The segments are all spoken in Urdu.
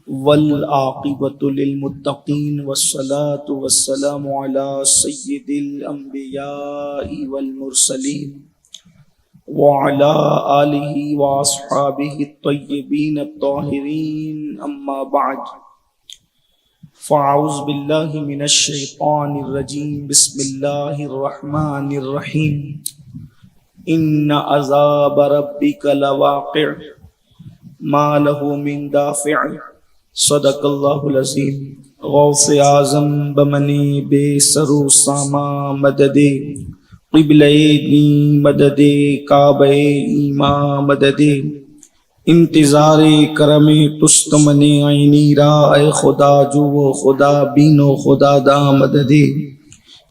والعاقبة للمتقين والصلاة والسلام على سيد الأنبياء والمرسلين وعلى آله وأصحابه الطيبين الطاهرين أما بعد فأعوذ بالله من الشيطان الرجيم بسم الله الرحمن الرحيم إن عذاب ربك لواقع ما له من دافع صدق اللہ العظیم۔ غوث اعظم بمنی بے سرو ساما مدد قبلہ دین مدد کعبہ ایمان مدد انتظار کرم تست من عینی را اے خدا جو و خدا بینو خدا دا مدد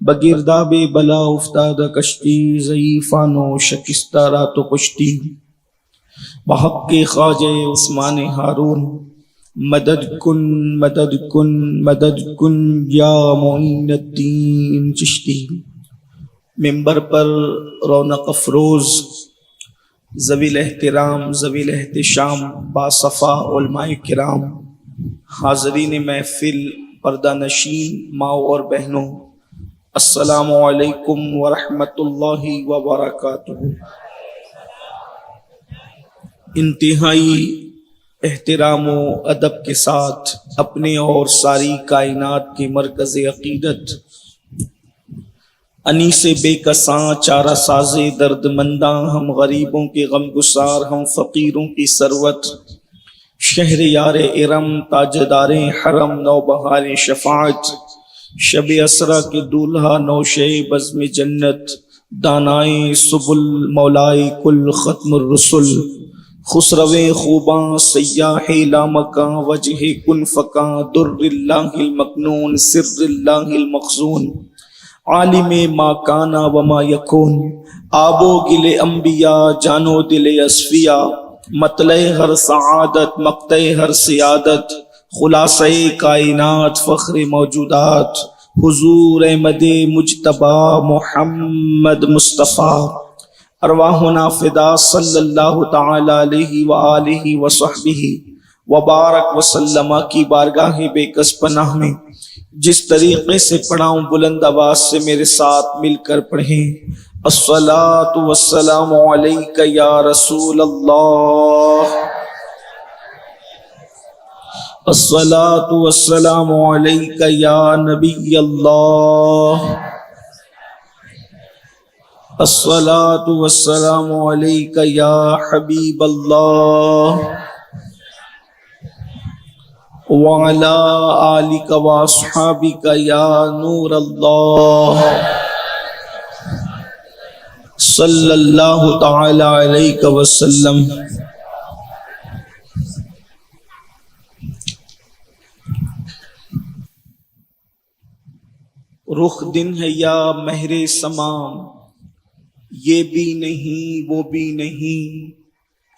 بگرداب بلا افتاد کشتی ضعیفانو شکستہ را تو کشتی بحق خواجہ عثمان ہارون مدد کن مدد کن مدد کن یا معین الدین چشتی۔ ممبر پر رونق افروز ذوی الاحترام ذوی الاحتشام باصفا علماء کرام، حاضرین محفل، پردہ نشین ماؤں اور بہنوں، السلام علیکم ورحمۃ اللہ وبرکاتہ۔ انتہائی احترام و ادب کے ساتھ اپنے اور ساری کائنات کے مرکز عقیدت انیس بے کساں چارہ ساز درد منداں، ہم غریبوں کے غم گسار، ہم فقیروں کی ثروت، شہر یار ارم تاجدار حرم نوبہار شفاعت، شب اسرا کے دولہا نوشے بزم جنت، دانائے سبل مولائے کل ختم الرسل، خسروِ خوباں سیاح لامکاں وجہ کن فکاں در اللہ المکنون سر اللہ المخزون، عالم ما کانا وما یکون، آب و گل انبیاء جانو دل اصفیاء، مطلع ہر سعادت مقطع ہر سیادت، خلاصہ کائنات فخر موجودات، حضور احمد مجتبی محمد مصطفیٰ، ارواحنا فدا صلی اللہ تعالی علیہ وآلہ وصحبہ وبارک وسلم کی بارگاہ بے کس پناہ میں جس طریقے سے پڑھاؤں بلند آواز سے میرے ساتھ مل کر پڑھیں۔ الصلاۃ والسلام علیک یا رسول اللہ، الصلاۃ والسلام علیک یا نبی اللہ، الصلاۃ والسلام علیک یا حبیب اللہ، وعلی آلک واصحابک یا نور اللہ، صلی اللہ تعالی علیہ وسلم۔ رخ دن ہے یا مہر سمام، یہ بھی نہیں وہ بھی نہیں،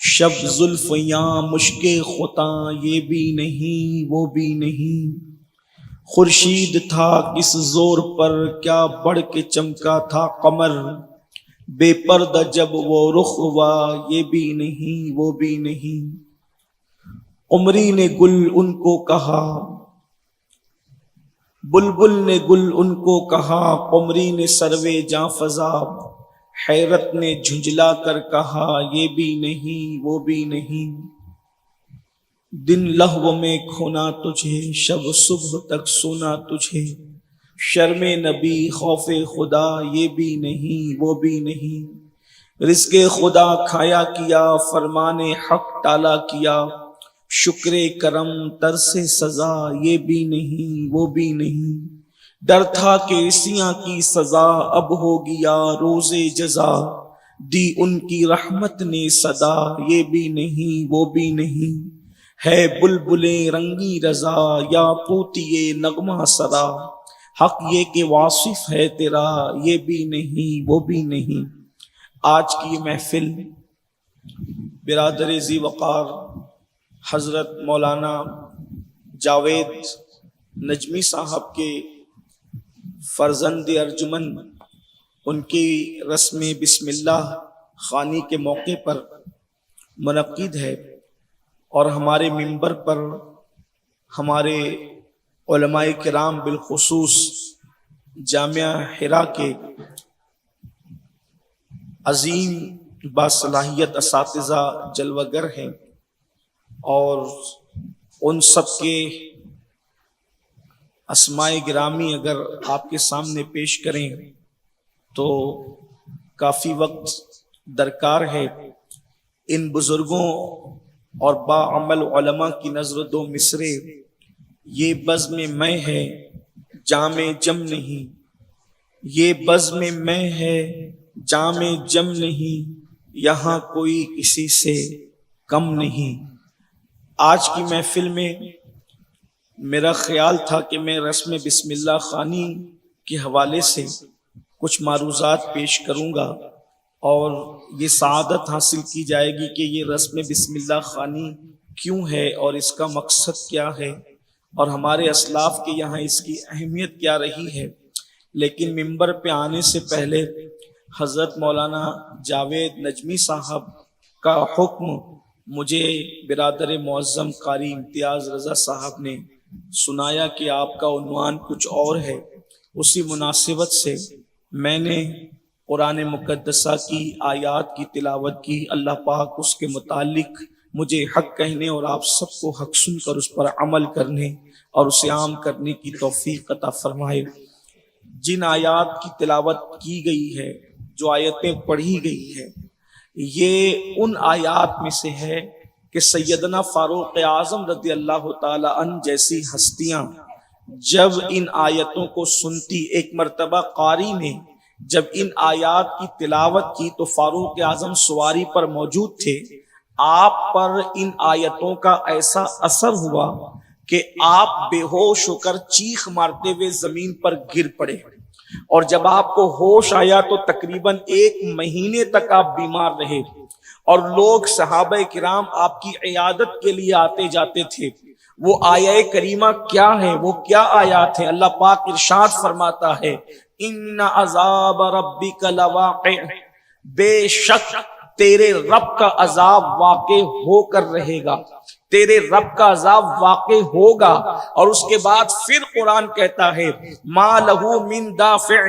شب زلف یا مشک خطاں، یہ بھی نہیں وہ بھی نہیں، خورشید تھا کس زور پر کیا بڑھ کے چمکا تھا قمر، بے پردہ جب وہ رخ ہوا، یہ بھی نہیں وہ بھی نہیں، قمری نے گل ان کو کہا، بلبل نے گل ان کو کہا، قمری نے سروے جاں فضا، حیرت نے جھنجلا کر کہا، یہ بھی نہیں وہ بھی نہیں، دن لہو میں کھونا تجھے، شب صبح تک سونا تجھے، شرم نبی خوف خدا، یہ بھی نہیں وہ بھی نہیں، رزق خدا کھایا کیا، فرمان حق ٹالا کیا، شکر کرم ترس سزا، یہ بھی نہیں وہ بھی نہیں، ڈر تھا کہ عصیاں کی سزا اب ہو گیا روز جزا، دی ان کی رحمت نے صدا، یہ بھی نہیں وہ بھی نہیں، ہے بلبلیں رنگی رضا، یا پوتیے نغمہ سرا، حق یہ کہ واصف ہے تیرا، یہ بھی نہیں وہ بھی نہیں۔ آج کی یہ محفل برادر ذی وقار حضرت مولانا جاوید نجمی صاحب کے فرزند ارجمن ان کی رسم بسم اللہ خوانی کے موقع پر منعقد ہے۔ اور ہمارے منبر پر ہمارے علماء کرام بالخصوص جامعہ حرا کے عظیم باصلاحیت اساتذہ جلوہ گر ہیں، اور ان سب کے اسماء گرامی اگر آپ کے سامنے پیش کریں تو کافی وقت درکار ہے۔ ان بزرگوں اور باعمل علماء کی نظر دو مصرے، یہ بزم میں ہے جام جم نہیں، یہ بزم میں ہے جام جم نہیں، یہاں کوئی کسی سے کم نہیں۔ آج کی محفل میں میرا خیال تھا کہ میں رسم بسم اللہ خوانی کے حوالے سے کچھ معروضات پیش کروں گا، اور یہ سعادت حاصل کی جائے گی کہ یہ رسم بسم اللہ خوانی کیوں ہے اور اس کا مقصد کیا ہے، اور ہمارے اسلاف کے یہاں اس کی اہمیت کیا رہی ہے۔ لیکن منبر پہ آنے سے پہلے حضرت مولانا جاوید نجمی صاحب کا حکم مجھے برادر معظم قاری امتیاز رضا صاحب نے سنایا کہ آپ کا عنوان کچھ اور ہے۔ اسی مناسبت سے میں نے قرآن مقدسہ کی آیات کی تلاوت کی۔ اللہ پاک اس کے متعلق مجھے حق کہنے اور آپ سب کو حق سن کر اس پر عمل کرنے اور اسے عام کرنے کی توفیق عطا فرمائے۔ جن آیات کی تلاوت کی گئی ہے، جو آیتیں پڑھی گئی ہے، یہ ان آیات میں سے ہے کہ سیدنا فاروق اعظم رضی اللہ تعالی عنہ جیسی ہستیاں جب ان آیتوں کو سنتی، ایک مرتبہ قاری نے جب ان آیات کی تلاوت کی تو فاروق اعظم سواری پر موجود تھے، آپ پر ان آیتوں کا ایسا اثر ہوا کہ آپ بے ہوش ہو کر چیخ مارتے ہوئے زمین پر گر پڑے، اور جب آپ کو ہوش آیا تو تقریباً 1 مہینے تک آپ بیمار رہے، اور لوگ صحابہ کرام آپ کی عیادت کے لیے آتے جاتے تھے۔ وہ آیہ کریمہ کیا ہے، وہ کیا آیات ہیں؟ اللہ پاک ارشاد فرماتا ہے، ان عذاب ربک لواقع، بے شک تیرے رب کا عذاب واقع ہو کر رہے گا، تیرے رب کا عذاب واقع ہوگا۔ اور اس کے بعد پھر قرآن کہتا ہے ما لہو من دافع،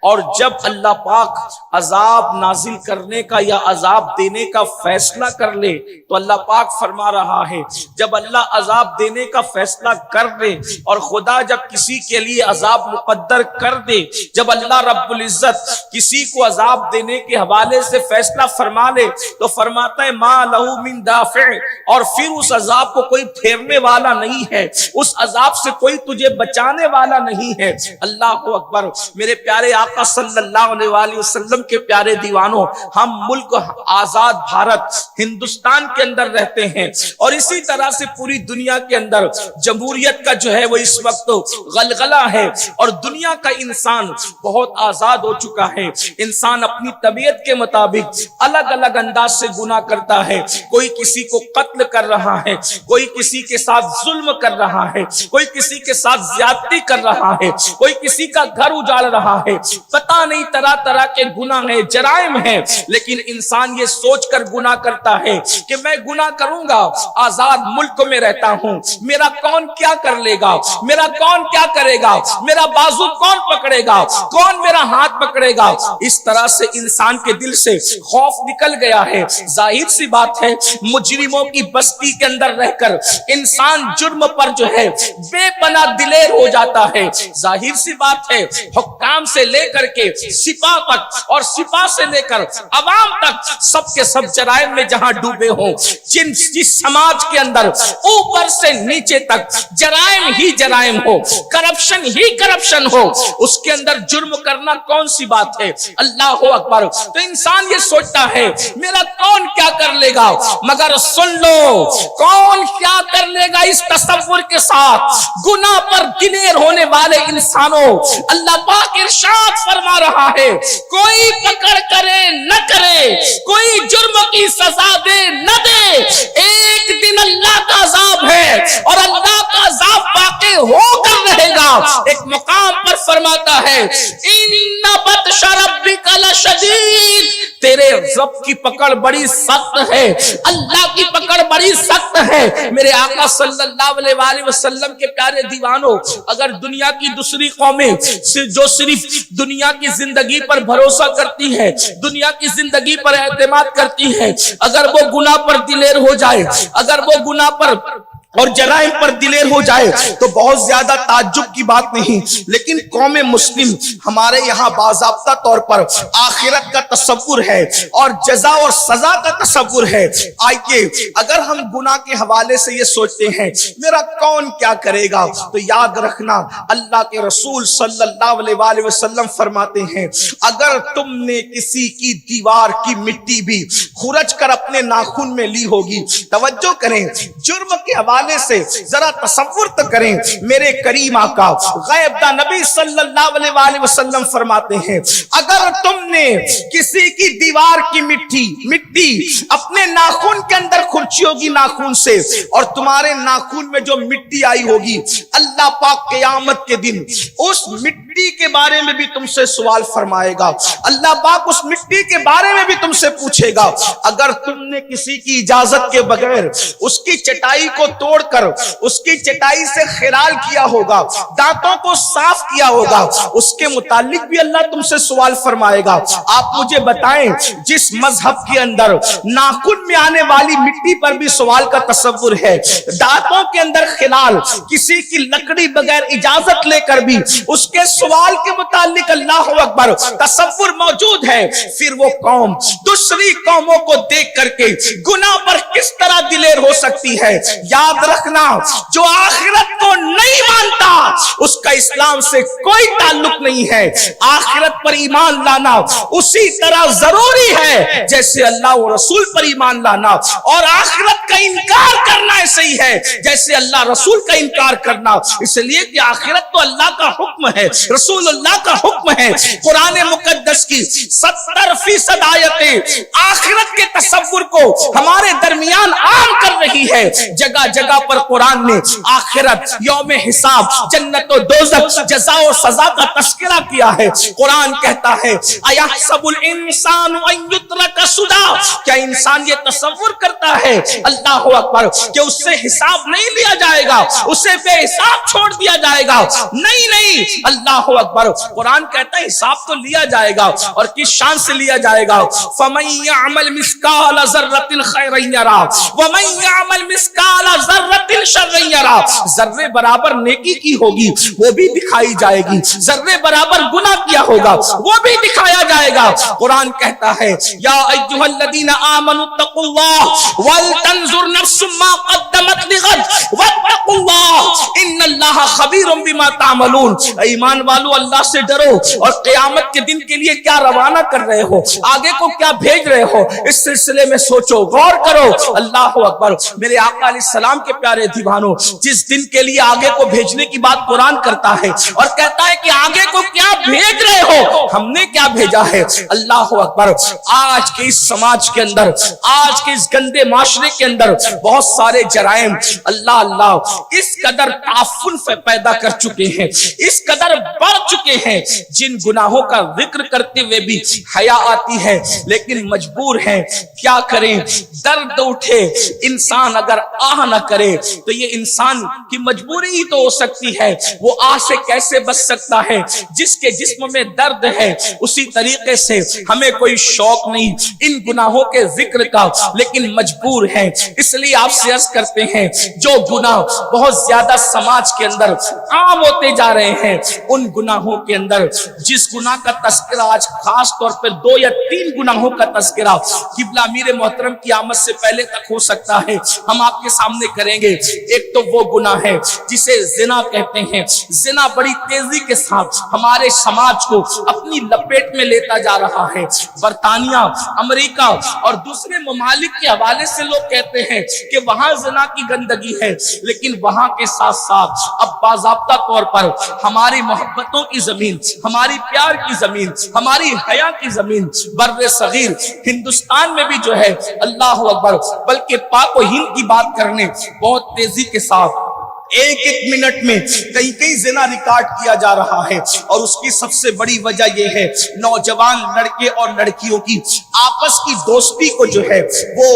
اور جب اللہ پاک عذاب نازل کرنے کا یا عذاب دینے کا فیصلہ کر لے تو اللہ پاک فرما رہا ہے جب اللہ عذاب دینے کا فیصلہ کر دے، اور خدا جب کسی کے لیے عذاب مقدر کر دے، جب اللہ رب العزت کسی کو عذاب دینے کے حوالے سے فیصلہ فرما لے تو فرماتا ہے ما لہو من دافع، اور پھر اس عذاب کو کوئی پھیرنے والا نہیں ہے، اس عذاب سے کوئی تجھے بچانے والا نہیں ہے۔ اللہ اکبر۔ میرے پیارے آقا صلی اللہ علیہ وآلہ وسلم کے پیارے دیوانوں، ہم ملک آزاد بھارت ہندوستان کے اندر رہتے ہیں، اور اسی طرح سے پوری دنیا کے اندر جمہوریت کا جو ہے وہ اس وقت غلغلہ ہے، اور دنیا کا انسان بہت آزاد ہو چکا ہے۔ انسان اپنی طبیعت کے مطابق الگ الگ انداز سے گناہ کرتا ہے، کوئی کسی کو قتل کر رہا ہے، کوئی کسی کے ساتھ ظلم کر رہا ہے، کوئی کسی کے ساتھ زیادتی کر رہا ہے، کوئی کسی کا گھر اجاڑ رہا ہے، پتہ نہیں طرح طرح کے گناہ ہیں، جرائم ہیں، لیکن انسان یہ سوچ کر گناہ کرتا ہے کہ میں گناہ کروں گا، آزاد ملک میں رہتا ہوں، میرا کون کیا کر لے گا، میرا کون کیا کرے گا، میرا بازو کون پکڑے گا، کون میرا ہاتھ پکڑے گا۔ اس طرح سے انسان کے دل سے خوف نکل گیا ہے۔ ظاہر سی بات ہے مجرموں کی بستی کے اندر رہ کر انسان جرم پر جو ہے بے پناہ دلیر ہو جاتا ہے۔ ظاہر سی بات ہے حکام سے لے کر کے سپاہ تک، اور سپاہ سے لے کر عوام تک، سب کے سب جرائم میں جہاں ڈوبے ہوں، جس سماج کے اندر اوپر سے نیچے تک جرائم ہی جرائم ہو، کرپشن ہی کرپشن ہو، اس کے اندر جرم کرنا کون سی بات ہے؟ اللہ اکبر۔ تو انسان یہ سوچتا ہے میرا کون کیا کر لے گا، مگر سن لو کون کیا کر لے گا اس تصور کے ساتھ گناہ پر دلیر ہونے والے انسانوں، اللہ پاک ارشاد فرما رہا ہے کوئی پکڑ کرے نہ کرے، کوئی جرم کی سزا دے نہ دے، ایک دن اللہ کا عذاب ہے اور اللہ کا عذاب واقع ہو کر رہے گا۔ ایک مقام پر فرماتا ہے ان بطش ربک لشدید، تیرے رب کی پکڑ بڑی سخت ہے، اللہ کی پکڑ بڑی سخت ہے۔ میرے آقا صلی اللہ علیہ وآلہ وسلم کے پیارے دیوانوں، اگر دنیا کی دوسری قومیں جو صرف دنیا کی زندگی پر بھروسہ کرتی ہے، دنیا کی زندگی پر اعتماد کرتی ہے، اگر وہ گناہ پر دلیر ہو جائے، اگر وہ گناہ پر اور جرائم پر دلیر ہو جائے تو بہت زیادہ تعجب کی بات نہیں، لیکن قوم مسلم ہمارے یہاں باضابطہ طور پر آخرت کا تصور ہے اور جزا اور سزا کا تصور ہے۔ آئیے اگر ہم گناہ کے حوالے سے یہ سوچتے ہیں میرا کون کیا کرے گا، تو یاد رکھنا اللہ کے رسول صلی اللہ علیہ وآلہ وسلم فرماتے ہیں اگر تم نے کسی کی دیوار کی مٹی بھی خرچ کر اپنے ناخن میں لی ہوگی، توجہ کریں، جرم کے حوالے سے ذرا تصور تو کریں، میرے کریم آقا غیب دا نبی صلی اللہ علیہ وآلہ وسلم فرماتے ہیں اگر تم نے کسی کی دیوار کی مٹی اپنے ناخن کے اندر کھرچی ہوگی ناخن سے، اور تمہارے ناخن میں جو مٹی آئی ہوگی، اللہ پاک قیامت کے دن اس مٹی کے بارے میں بھی تم سے سوال فرمائے گا، اللہ پاک اس مٹی کے بارے میں بھی تم سے پوچھے گا۔ اگر تم نے کسی کی اجازت کے بغیر اس کی چٹائی کو توڑ کر اس کی چٹائی سے خلال کیا ہوگا، دانتوں کو صاف کیا ہوگا، اس کے متعلق بھی اللہ تم سے سوال فرمائے گا۔ آپ مجھے بتائیں جس مذہب کے اندر ناخن میں آنے والی مٹی پر بھی سوال کا تصور ہے، دانتوں کے اندر خلال، کسی کی لکڑی بغیر اجازت لے کر بھی اس کے سوال کے متعلق اللہ اکبر تصور موجود ہے، پھر وہ قوم دوسری قوموں کو دیکھ کر کے گناہ پر کس طرح دلیر ہو سکتی ہے۔ یاد رکھنا جو آخرت کو نہیں مانتا اس کا اسلام سے کوئی تعلق نہیں ہے، آخرت پر ایمان لانا اسی طرح ضروری ہے جیسے اللہ و رسول پر ایمان لانا، اور آخرت کا انکار کرنا ایسے ہی ہے جیسے اللہ رسول کا انکار کرنا، اس لیے کہ آخرت تو اللہ کا حکم ہے، رسول اللہ کا حکم ہے۔ قرآن مقدس کی 70% آیتیں آخرت کے تصور کو ہمارے درمیان عام کر رہی ہے، جگہ جگہ پر قرآن نے آخرت، یوم حساب، جنت و دوزخ، جزا و سزا کا تذکرہ کیا ہے۔ قرآن کہتا ہے اَيَحْسَبُ الْإِنسَانُ أَن يُتْرَكَ سُدًى، کیا انسان یہ تصور کرتا ہے اللہ اکبر کہ اس سے حساب نہیں لیا جائے گا، اسے بے حساب چھوڑ دیا جائے گا؟ نہیں، اللہ اکبر، قرآن کہتا ہے حساب تو لیا جائے گا، اور کس شان سے لیا جائے گا؟ فَمَن يَعْمَلْ مِثْقَالَ ذَرَّةٍ خَيْرًا يَرَهُ وَمَن يَعْمَلْ مِثْقَالَ ذَرَّةٍ شَرًّا يَرَهُ، ذرے برابر نیکی کی ہوگی وہ بھی دکھائی جائے گی، ذرے برابر گناہ کیا ہوگا وہ بھی دکھایا جائے گا۔ قرآن کہتا ہے یا ایھا الذین آمنوا اتقوا اللہ ولتنظر نفس ما قدمت لغد واتقوا اللہ ان اللہ خبیر بما تعملون، ایمان والو اللہ سے ڈرو اور قیامت کے دن کے لیے کیا روانہ کر رہے ہو، آگے کو کیا بھیج رہے ہو، اس سلسلے میں سوچو، غور کرو۔ اللہ اکبر، میرے آقا علیہ السلام کے پیارے دیوانوں، جس دن کے لیے آگے کو بھیجنے کی بات قرآن کرتا ہے اور کہتا ہے کہ آگے کو کیا بھیج رہے ہو، ہم نے کیا بھیجا ہے۔ اللہ اکبر، آج کے اس سماج کے اندر، آج کے اس گندے معاشرے کے اندر بہت سارے جرائم اللہ اس قدر تعفن پیدا کر چکے ہیں، اس قدر بڑھ چکے ہیں، جن گناہوں کا ذکر کرتے ہوئے بھی حیا آتی ہے لیکن مجبور ہیں، کیا کریں، درد اٹھے، انسان اگر آہ نہ کرے تو یہ انسان کی مجبوری ہی تو ہو سکتی ہے، وہ آہ سے کیسے بچ سکتا ہے؟ جس کے جسم میں درد ہے اسی طریقے سے ہمیں کوئی شوق نہیں ان گناہوں کے ذکر کا، لیکن مجبور ہیں۔ اس لیے آپ سے عرض کرتے ہیں جو گناہ بہت زیادہ سماج کے اندر عام ہوتے جا رہے ہیں، ان گناہوں کے اندر جس گناہ کا تذکرہ آج خاص طور پر 2 یا 3 گناہوں کا تذکرہ قبلہ امیر محترم کی آمد سے پہلے تک ہو سکتا ہے، ہم آپ کے سامنے کریں گے۔ ایک تو وہ گناہ ہے جسے زنا کہتے ہیں، زنا بڑی تیزی کے ساتھ ہمارے سماج کو اپنی لپیٹ میں لیتا جا رہا ہے۔ برطانیہ، امریکہ اور دوسرے ممالک کے حوالے سے لوگ کہتے ہیں کہ وہاں زنا کی گندگی ہے، لیکن وہاں کے ساتھ ساتھ اب باضابطہ طور پر ہماری محبتوں کی زمین، ہماری پیار کی زمین، ہماری حیا کی زمین بر صغیر ہندوستان میں بھی جو ہے اللہ اکبر، بلکہ پاک و ہند کی بات کرنے بہت تیزی کے ساتھ ایک ایک منٹ میں کئی زنا ریکارڈ کیا جا رہا ہے، اور اس کی سب سے بڑی وجہ یہ ہے نوجوان لڑکے اور لڑکیوں کی آپس کی دوستی کو جو ہے وہ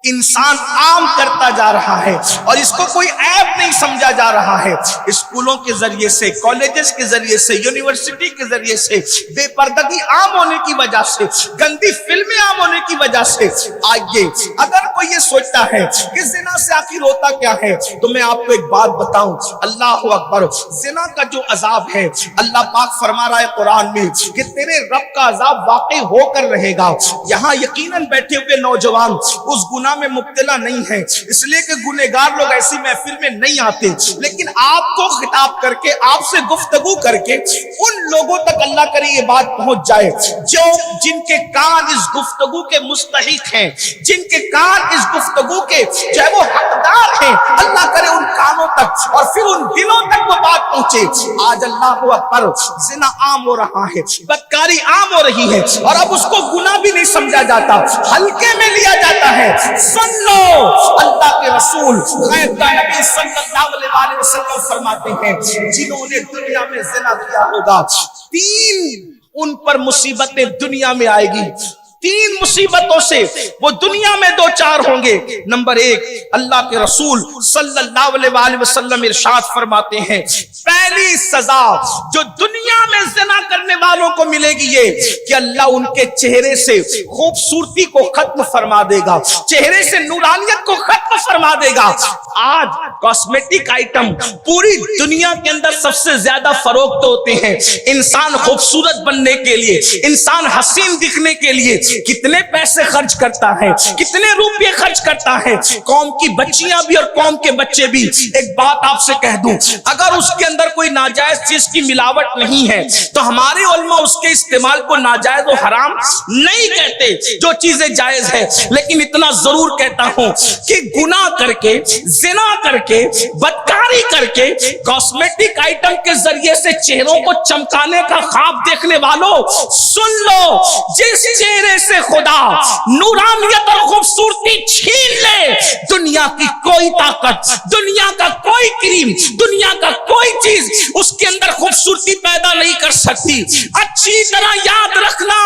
انسان عام کرتا جا رہا ہے، اور اس کو کوئی عیب نہیں سمجھا جا رہا ہے۔ اسکولوں کے ذریعے سے، کالجز کے ذریعے سے، یونیورسٹی کے ذریعے سے بے پردگی عام ہونے کی وجہ سے، گندی فلمیں عام ہونے کی وجہ سے، آئیے اگر کوئی یہ سوچتا ہے کہ زنا سے آخر ہوتا کیا ہے، تو میں آپ کو ایک بات بتاؤں، اللہ اکبر، زنا کا جو عذاب ہے اللہ پاک فرما رہا ہے قرآن میں کہ تیرے رب کا عذاب واقع ہو کر رہے گا۔ یہاں یقیناً بیٹھے ہوئے نوجوان اس گناہ میں مبتلا نہیں ہے، اس لیے کہ گنہگار لوگ ایسی محفل میں نہیں آتے، لیکن آپ کو خطاب کر کے، آپ سے گفتگو کر کے ان لوگوں تک اللہ کرے یہ بات پہنچ جائے جو جن کے کان اس گفتگو کے مستحق ہیں، جن کے کان اس گفتگو کے جو ہے وہ حقدار ہیں، اللہ کرے ان کانوں تک اور پھر ان دلوں تک وہ بات پہنچے۔ آج اللہ اکبر زنا عام ہو رہا ہے، بدکاری عام ہو رہی ہے، اور اب اس کو گناہ بھی نہیں سمجھا جاتا، ہلکے میں لیا جاتا ہے۔ سن لو، اللہ کے رسول غیب کا نبی صلی اللہ علیہ وسلم فرماتے ہیں جنہوں نے دنیا میں زنا کیا ہوگا، تین ان پر مصیبتیں دنیا میں آئے گی، تین مصیبتوں سے وہ دنیا میں دو چار ہوں گے۔ نمبر ایک، اللہ کے رسول صلی اللہ علیہ وسلم ارشاد فرماتے ہیں پہلی سزا جو دنیا میں زنا کرنے والوں کو ملے گی یہ کہ اللہ ان کے چہرے سے خوبصورتی کو ختم فرما دے گا، چہرے سے نورانیت کو ختم فرما دے گا۔ آج کاسمیٹک آئٹم پوری دنیا کے اندر سب سے زیادہ فروخت ہوتے ہیں۔ انسان خوبصورت بننے کے لیے، انسان حسین دکھنے کے لیے کتنے پیسے خرچ کرتا ہے، کتنے روپے خرچ کرتا ہے۔ قوم کی بچیاں بھی اور قوم کے بچے بھی، ایک بات آپ سے کہہ دوں، اگر اس کے اندر کوئی ناجائز چیز کی ملاوٹ نہیں ہے تو ہمارے علماء اس کے استعمال کو ناجائز و حرام نہیں کہتے، جو چیزیں جائز ہے، لیکن اتنا ضرور کہتا ہوں کہ گناہ کر کے، زنا کر کے، بدکاری کر کے، کاسمیٹک آئٹم کے ذریعے سے چہروں کو چمکانے کا خواب دیکھنے والوں، سن لو، جس چہرے سے خدا نورانیت اور خوبصورتی چھین لے، دنیا کی کوئی طاقت، دنیا کا کوئی کریم، دنیا کا کوئی چیز اس کے اندر خوبصورتی پیدا نہیں کر سکتی۔ اچھی طرح یاد رکھنا،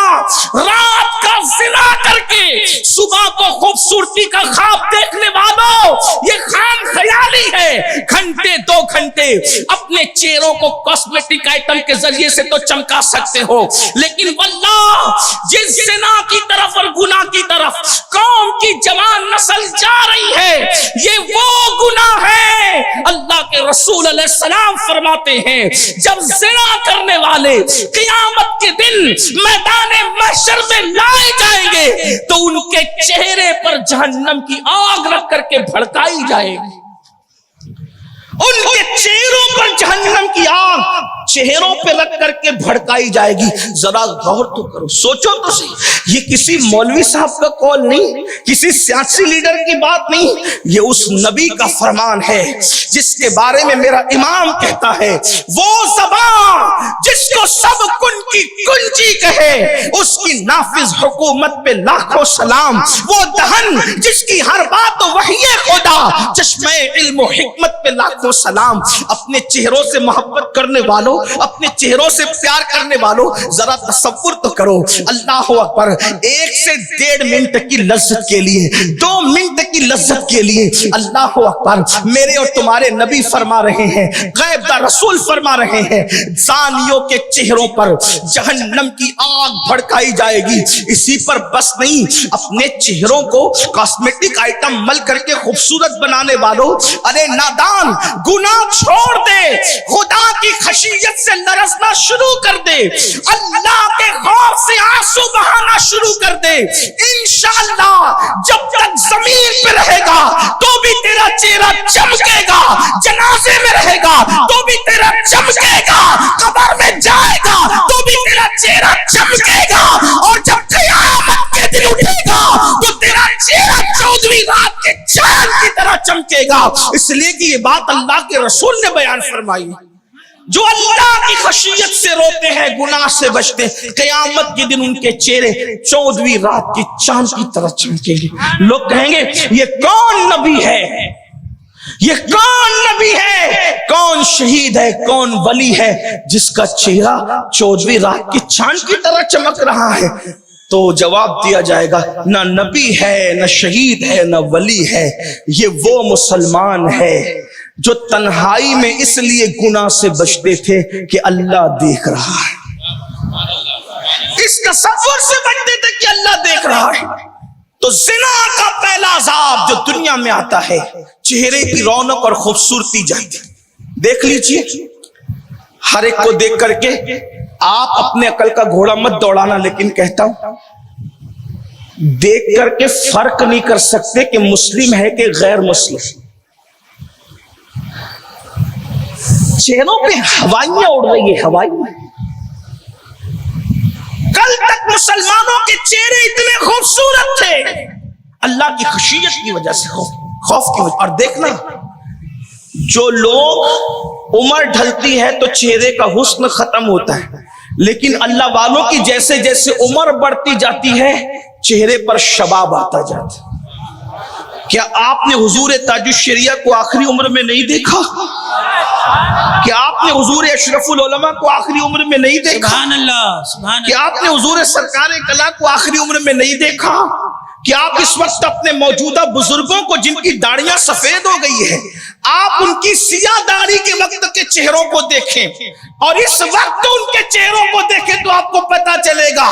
رات کا زنا کر کے صبح کو خوبصورتی کا خواب دیکھنے والوں، یہ خام خیالی ہے۔ گھنٹے دو گھنٹے اپنے چہروں کو کاسمیٹک آئٹم کے ذریعے سے تو چمکا سکتے ہو، لیکن واللہ جس زنا کی طرف اور گناہ کی طرف قوم کی جوان نسل جا رہی ہے، یہ وہ گناہ ہے۔ اللہ کے رسول علیہ السلام فرماتے ہیں جب زنا کرنے والے قیامت کے دن میدان محشر میں لائے جائیں گے تو ان کے چہرے پر جہنم کی آگ رکھ کر کے بھڑکائی جائے گی، ان کے چہروں پر جہنم کی آگ چہروں پہ رکھ کر کے بھڑکائی جائے گی۔ ذرا غور تو کرو، سوچو تو صحیح، یہ کسی مولوی صاحب کا قول نہیں، کسی سیاسی لیڈر کی بات نہیں، یہ اس نبی کا فرمان ہے جس کے بارے میں میرا امام کہتا ہے وہ زبان جس کو سب کن کی کنجی کہے اس کی نافذ حکومت پہ لاکھوں سلام، وہ دہن جس کی ہر بات وحی خدا، چشمے علم و حکمت پہ لاکھوں سلام۔ اپنے چہروں سے محبت کرنے والوں، اپنے چہروں سے پیار کرنے والوں، ذرا تصور تو کرو، اللہ اکبر، 1 سے 1.5 منٹ کی لذت کے لیے، 2 منٹ کی لذت کے لیے، اللہ اکبر، میرے اور تمہارے نبی فرما رہے ہیں، غیب کا رسول فرما رہے ہیں، زانیوں کے چہروں پر جہنم کی آگ بھڑکائی جائے گی۔ اسی پر بس نہیں، اپنے چہروں کو کاسمیٹک آئٹم مل کر کے خوبصورت بنانے والوں، ارے نادان، گناہ چھوڑ دے، خدا کی خشیت سے لرزنا شروع کر دے، اللہ کے خوف سے آنسو بہانا شروع کر دے، انشاءاللہ جب تک زمین پہ رہے گا تو بھی تیرا چہرہ چمکے گا، جنازے میں رہے گا تو بھی تیرا چمکے گا، قبر میں جائے گا تو بھی تیرا چہرہ چمکے گا، اور جب قیامت کے دن اٹھے گا تو تیرا چہرہ 14ویں رات کے چاند کی طرح چمکے گا۔ اس لیے کہ یہ بات اللہ کے رسول نے بیان فرمائی، جو اللہ کی خشیت سے روتے ہیں، گناہ سے بچتے ہیں، قیامت کے دن ان کے چہرے 14ویں رات کی چاند کی طرح چمکیں گے۔ لوگ کہیں گے یہ کون نبی ہے، یہ کون نبی ہے، کون شہید ہے، کون ولی ہے جس کا چہرہ 14ویں رات کی چاند کی طرح چمک رہا ہے؟ تو جواب دیا جائے گا نہ نبی ہے، نہ شہید ہے، نہ ولی ہے، یہ وہ مسلمان ہے جو تنہائی میں اس لیے گناہ سے بچتے تھے کہ اللہ دیکھ رہا ہے، اس تصور سے بچتے تھے کہ اللہ دیکھ رہا ہے۔ تو زنا کا پہلا عذاب جو دنیا میں آتا ہے، چہرے کی رونق اور خوبصورتی جاتی۔ دیکھ لیجئے، ہر ایک کو دیکھ کر کے آپ اپنے عقل کا گھوڑا مت دوڑانا، لیکن کہتا ہوں دیکھ کر کے فرق نہیں کر سکتے کہ مسلم ہے کہ غیر مسلم۔ چہروں پہ ہوائیاں اڑ رہی ہے، ہوائیاں۔ کل تک مسلمانوں کے چہرے اتنے خوبصورت تھے، اللہ کی خشیت کی وجہ سے، خوف کی وجہ۔ اور دیکھنا، جو لوگ عمر ڈھلتی ہے تو چہرے کا حسن ختم ہوتا ہے، لیکن اللہ والوں کی جیسے جیسے عمر بڑھتی جاتی ہے چہرے پر شباب آتا جاتا ہے۔ کیا آپ نے حضور تاج الشریعہ کو آخری عمر میں نہیں دیکھا؟ کیا آپ نے حضور اشرف العلماء کو آخری عمر میں نہیں دیکھا؟ سبحان اللہ، سبحان اللہ۔ کیا آپ نے حضور سرکار کلا کو آخری عمر میں نہیں دیکھا؟ کہ آپ اس وقت اپنے موجودہ بزرگوں کو جن کی داڑیاں سفید ہو گئی ہے، آپ ان کی سیاہ داڑھی کے وقت کے چہروں کو دیکھیں اور اس وقت ان کے چہروں کو دیکھیں تو آپ کو پتا چلے گا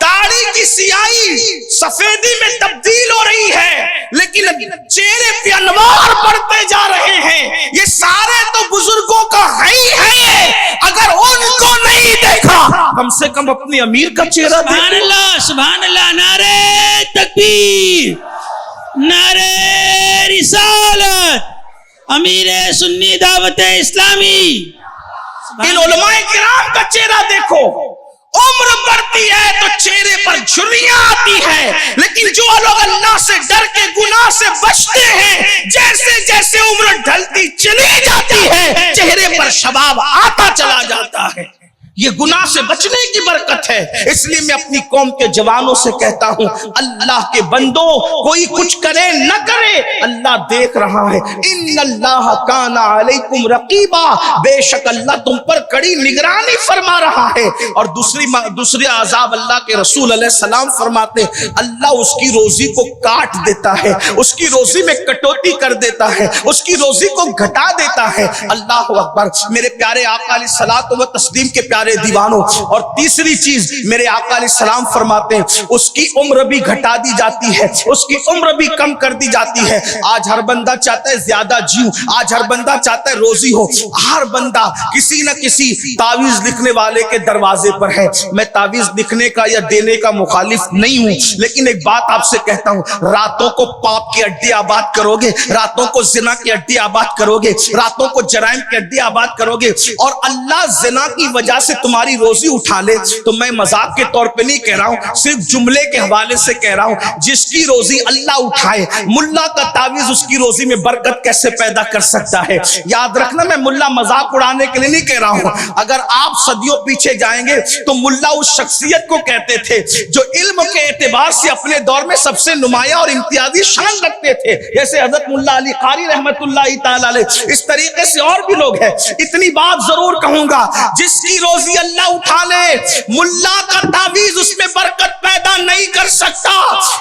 داڑھی کی سیاہی سفیدی میں تبدیل ہو رہی ہے، لیکن چہرے پہ انوار بڑھتے جا رہے ہیں۔ یہ سارے تو بزرگوں کا ہی ہے، اگر ان کو نہیں دیکھا کم سے کم اپنے امیر کا چہرہ دیکھیں۔ سبحان اللہ، سبحان اللہ، نعرہ تکبیر، نعرہ رسالت، امیر سنی دعوت اسلامی۔ ان علماء کرام کا چہرہ دیکھو، عمر بڑھتی ہے تو چہرے پر جھریاں آتی ہے، لیکن جو لوگ اللہ سے ڈر کے گناہ سے بچتے ہیں، جیسے جیسے عمر ڈھلتی چلی جاتی ہے چہرے پر شباب آتا چلا جاتا ہے۔ یہ گناہ سے بچنے کی برکت ہے۔ اس لیے میں اپنی قوم کے جوانوں سے کہتا ہوں، اللہ کے بندو کوئی کچھ کرے نہ کرے اللہ دیکھ رہا ہے۔ ان اللہ کان علیکم رقیبا، بے شک اللہ تم پر کڑی نگرانی فرما رہا ہے۔ اور دوسری عذاب اللہ کے رسول علیہ السلام فرماتے ہیں اللہ اس کی روزی کو کاٹ دیتا ہے، اس کی روزی میں کٹوتی کر دیتا ہے، اس کی روزی کو گھٹا دیتا ہے۔ اللہ اکبر۔ میرے پیارے آقا علیہ الصلوۃ والتسلیم کے پیارے دیوانوں، اور تیسری چیز میرے آقا علیہ السلام فرماتے ہیں اس کی عمر بھی گھٹا دی جاتی ہے، اس کی عمر بھی کم کر دی جاتی ہے۔ آج ہر بندہ چاہتا ہے زیادہ جیوں، آج ہر بندہ چاہتا ہے روزی ہو، ہر بندہ کسی نہ کسی تعویذ لکھنے والے کے دروازے پر ہے۔ میں تعویذ لکھنے کا یا دینے کا مخالف نہیں ہوں، لیکن ایک بات آپ سے کہتا ہوں، راتوں کو پاپ کی اڈے آباد کرو گے، راتوں کو زنا کی اڈے آباد کرو گے، راتوں کو جرائم کی اڈے آباد کرو گے، اور اللہ زنا کی وجہ سے تمہاری روزی اٹھا لے، تو میں مذاق کے طور پہ نہیں کہہ رہا ہوں، صرف جملے کے حوالے سے کہہ رہا ہوں، جس کی روزی اللہ اٹھائے، ملا کا تعویذ اس کی روزی میں برکت کیسے پیدا کر سکتا ہے؟ یاد رکھنا، میں ملا مذاق اڑانے کے لیے نہیں کہہ رہا ہوں۔ اگر آپ صدیوں پیچھے جائیں گے تو ملا اس شخصیت کو کہتے تھے جو علم کے اعتبار سے اپنے دور میں سب سے نمایاں اور امتیازی شان رکھتے تھے، جیسے حضرت ملا علی قاری رحمت اللہ تعالی علیہ۔ اس طریقے سے اور بھی لوگ ہیں۔ اتنی بات ضرور کہوں گا، جس کی روزی اللہ اٹھا لے، ملا کا تعویذ اس میں برکت پیدا نہیں کر سکتا۔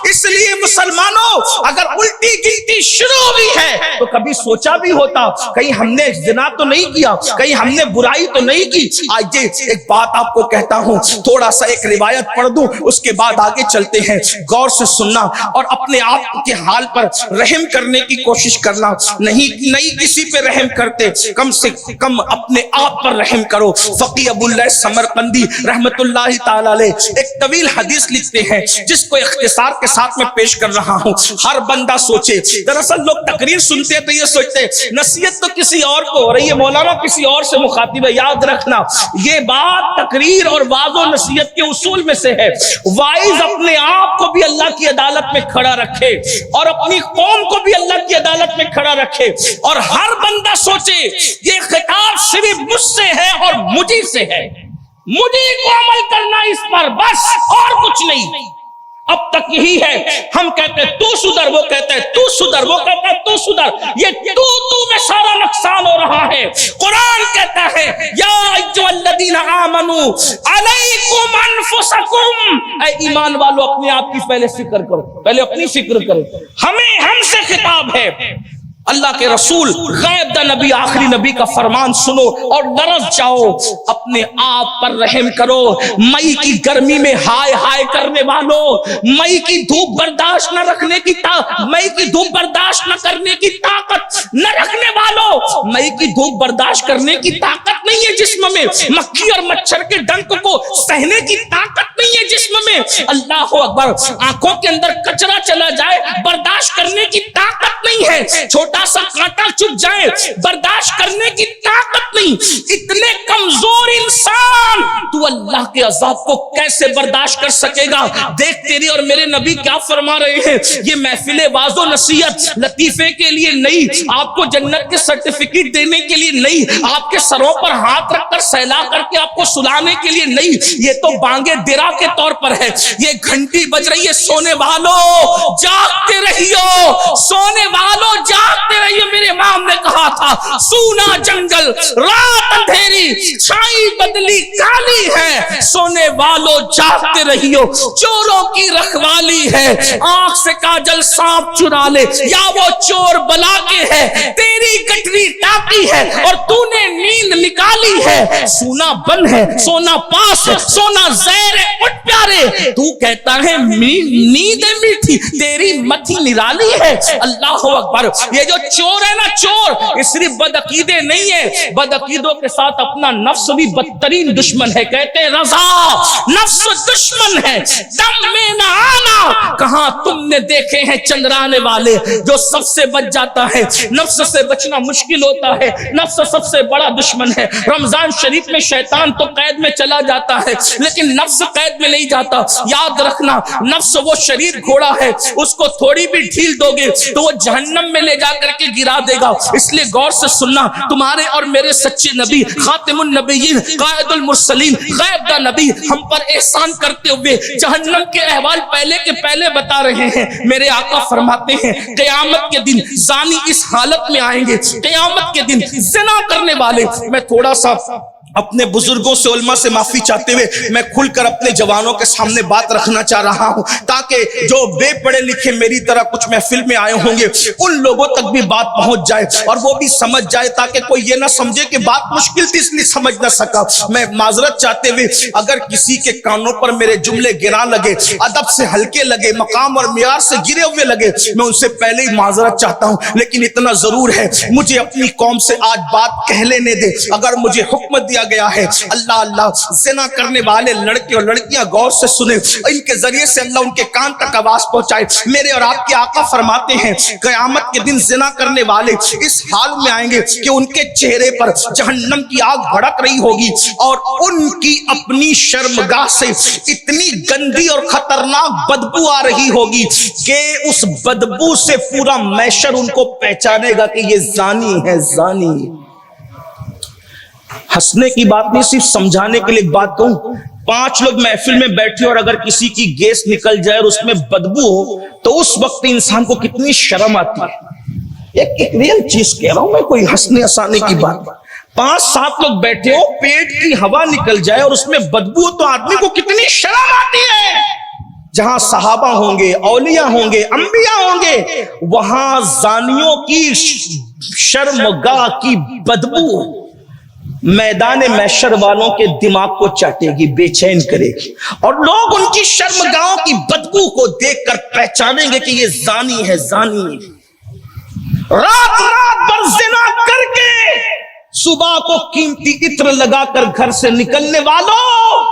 اس لیے مسلمانوں، اگر الٹی گنتی شروع ہوئی ہے تو کبھی سوچا بھی ہوتا کہیں ہم نے زنا تو نہیں کیا، کہیں ہم نے برائی تو نہیں کی۔ آئیے ایک بات آپ کو کہتا ہوں، تھوڑا سا ایک روایت پڑھ دوں، اس کے بعد آگے چلتے ہیں۔ غور سے سننا اور اپنے آپ کے حال پر رحم کرنے کی کوشش کرنا۔ نہیں کسی پہ رحم کرتے، کم سے کم اپنے آپ پر رحم کرو۔ فقی ابو اللہ سمرقندی رحمت اللہ تعالی علیہ ایک طویل حدیث لکھتے ہیں، جس کو اختصار کے ساتھ میں پیش کر رہا ہوں۔ ہر بندہ سوچے، دراصل لوگ تقریر سنتے ہیں تو یہ سوچتے ہیں نصیحت تو کسی اور کو ہو رہی ہے، مولانا کسی اور سے مخاطب ہے۔ یاد رکھنا، یہ بات تقریر اور واعظ و نصیحت کے اصول میں سے ہے۔ واعظ اپنے آپ کو بھی اللہ کی عدالت میں کھڑا رکھے اور اپنی قوم کو بھی اللہ کی عدالت میں کھڑا رکھے، اور ہر بندہ سوچے یہ خطاب صرف مجھ سے ہے اور مجھے سے ہے، مجھے کو عمل کرنا اس پر، بس اور کچھ نہیں۔ اب تک یہی ہے، ہم کہتے ہیں تو سدھر، وہ کہتا ہے تو سدھر، وہ کہتا ہے تو سدھر، یہ تو میں سارا نقصان ہو رہا ہے۔ قرآن کہتا ہے یا ایھا الذین آمنوا علیکم انفسکم، اے ایمان والو اپنے آپ کی پہلے فکر کرو، پہلے اپنی فکر کرو۔ ہم سے خطاب ہے، اللہ کے رسول غیب دا نبی، آخری نبی کا فرمان سنو اور لرز جاؤ، اپنے آپ پر رحم کرو۔ مئی کی گرمی میں ہائے ہائے کرنے والوں، مئی کی دھوپ برداشت نہ رکھنے کی مئی کی دھوپ برداشت نہ کرنے کی طاقت نہ رکھنے والوں، مئی کی دھوپ برداشت کرنے کی طاقت نہیں ہے جسم میں، مکھی اور مچھر کے ڈنک کو سہنے کی طاقت نہیں ہے جسم میں، اللہ اکبر، آنکھوں کے اندر کچرا چلا جائے برداشت کرنے کی طاقت نہیں ہے، چھوٹا سا کانٹا چپ جائے برداشت کرنے کی طاقت نہیں۔ اتنے کمزور انسان تو اللہ کے عذاب کو کیسے برداشت کر سکے گا؟ دیکھ تیرے اور میرے نبی کیا فرما رہے ہیں، یہ محفل واعظ و نصیحت لطیفے کے لیے نہیں، آپ کو جنت کے سرٹیفکیٹ دینے کے لیے نہیں، آپ کے سروں پر ہاتھ رکھ کر سہلا کر کے آپ کو سلانے کے لیے نہیں، یہ تو بانگے درا کے طور پر ہے۔ یہ گھنٹی بج رہی ہے، سونے والوں جاگتے رہیو، سونے والوں جاگتے رہیے۔ میرے امام نے کہا تھا سونا جنگل رات اندھیری چھائی بدلی کالی ہے، سونے والوں جاگتے رہیو، چوروں کی رکھوالی ہے، آنکھ سے کاجل سانپ چرا لے یا وہ چور بلا کے ہے، تیری گٹری ٹاپی ہے اور تو نے نیند نکالی ہے، سونا بن ہے، سونا پاس ہے، سونا زہر ہے، اٹھ پیارے، تو کہتا ہے نیند میٹھی، تیری متھی نرالی ہے۔ اللہ اکبر، یہ جو چور ہے نا، چور یہ صرف بدعقیدے نہیں ہے، بدعقیدوں کے ساتھ اپنا نفس بھی بدترین دشمن ہے۔ کہتے ہیں رضا نفس دشمن ہے، دم میں نہ آنا، کہاں تم نے دیکھے ہیں چندرانے والے جو سب سے بچ جاتا ہے؟ نفس سے بچنا مشکل ہوتا ہے، نفس سب سے بڑا دشمن ہے۔ رمضان شریف میں شیطان تو قید میں چلا جاتا ہے لیکن نفس قید میں نہیں جاتا۔ یاد رکھنا، نفس وہ شریر گھوڑا ہے، اس کو تھوڑی بھی ڈھیل دو گے تو وہ جہنم میں لے جا کر کے گرا دے گا۔ اس لیے غور سے سننا، تمہارے اور میرے سچے نبی خاتم النبیین قائد المرسلین غیب دا نبی ہم پر احسان کرتے ہوئے جہنم کے احوال پہلے کے پہلے بتا رہے ہیں۔ میرے آقا فرماتے ہیں قیامت کے دن زانی اس حالت میں آئیں گے، قیامت کے دن زنا کرنے والے۔ میں تھوڑا سا اپنے بزرگوں سے علماء سے معافی چاہتے ہوئے میں کھل کر اپنے جوانوں کے سامنے بات رکھنا چاہ رہا ہوں تاکہ جو بے پڑھے لکھے میری طرح کچھ محفل میں آئے ہوں گے ان لوگوں تک بھی بات پہنچ جائے اور وہ بھی سمجھ جائے، تاکہ کوئی یہ نہ سمجھے کہ بات مشکل تھی اس لیے سمجھ نہ سکا۔ میں معذرت چاہتے ہوئے اگر کسی کے کانوں پر میرے جملے گرا لگے، ادب سے ہلکے لگے، مقام اور معیار سے گرے ہوئے لگے، میں ان سے پہلے ہی معذرت چاہتا ہوں، لیکن اتنا ضرور ہے مجھے اپنی قوم سے آج بات کہہ لینے دے۔ اگر مجھے حکم دیا گیا ہے اللہ زنا کرنے والے لڑکے اور لڑکیاں غور سے سنیں، ان کے ذریعے سے اللہ ان کے کان تک آواز پہنچائے۔ میرے اور آپ کے آقا فرماتے ہیں قیامت کے دن زنا کرنے والے اس حال میں آئیں گے کہ ان کے چہرے پر جہنم کی آگ بھڑک رہی ہوگی اور ان کی اپنی شرمگاہ سے اتنی گندی اور خطرناک بدبو آ رہی ہوگی کہ اس بدبو سے پورا محشر ان کو پہچانے گا کہ یہ زانی ہے، زانی۔ ہنسنے کی بات نہیں، صرف سمجھانے کے لیے ایک بات کہوں، 5 لوگ محفل میں بیٹھے اور اگر کسی کی گیس نکل جائے اور اس میں بدبو ہو تو اس وقت انسان کو کتنی شرم آتی ہے۔ ایک ریئل چیز کہہ رہا ہوں میں، کوئی ہنسنے ہنسانے کی بات۔ 5-7 لوگ بیٹھے ہو، پیٹ کی ہوا نکل جائے اور اس میں بدبو ہو تو آدمی کو کتنی شرم آتی ہے۔ جہاں صحابہ ہوں گے، اولیاء ہوں گے، انبیاء ہوں گے، وہاں زانیوں کی شرمگاہ کی بدبو میدان محشر والوں کے دماغ کو چاٹے گی، بے چین کرے گی، اور لوگ ان کی شرمگاہوں کی بدبو کو دیکھ کر پہچانیں گے کہ یہ زانی ہے، زانی۔ رات بھر زنا کر کے صبح کو قیمتی عطر لگا کر گھر سے نکلنے والوں،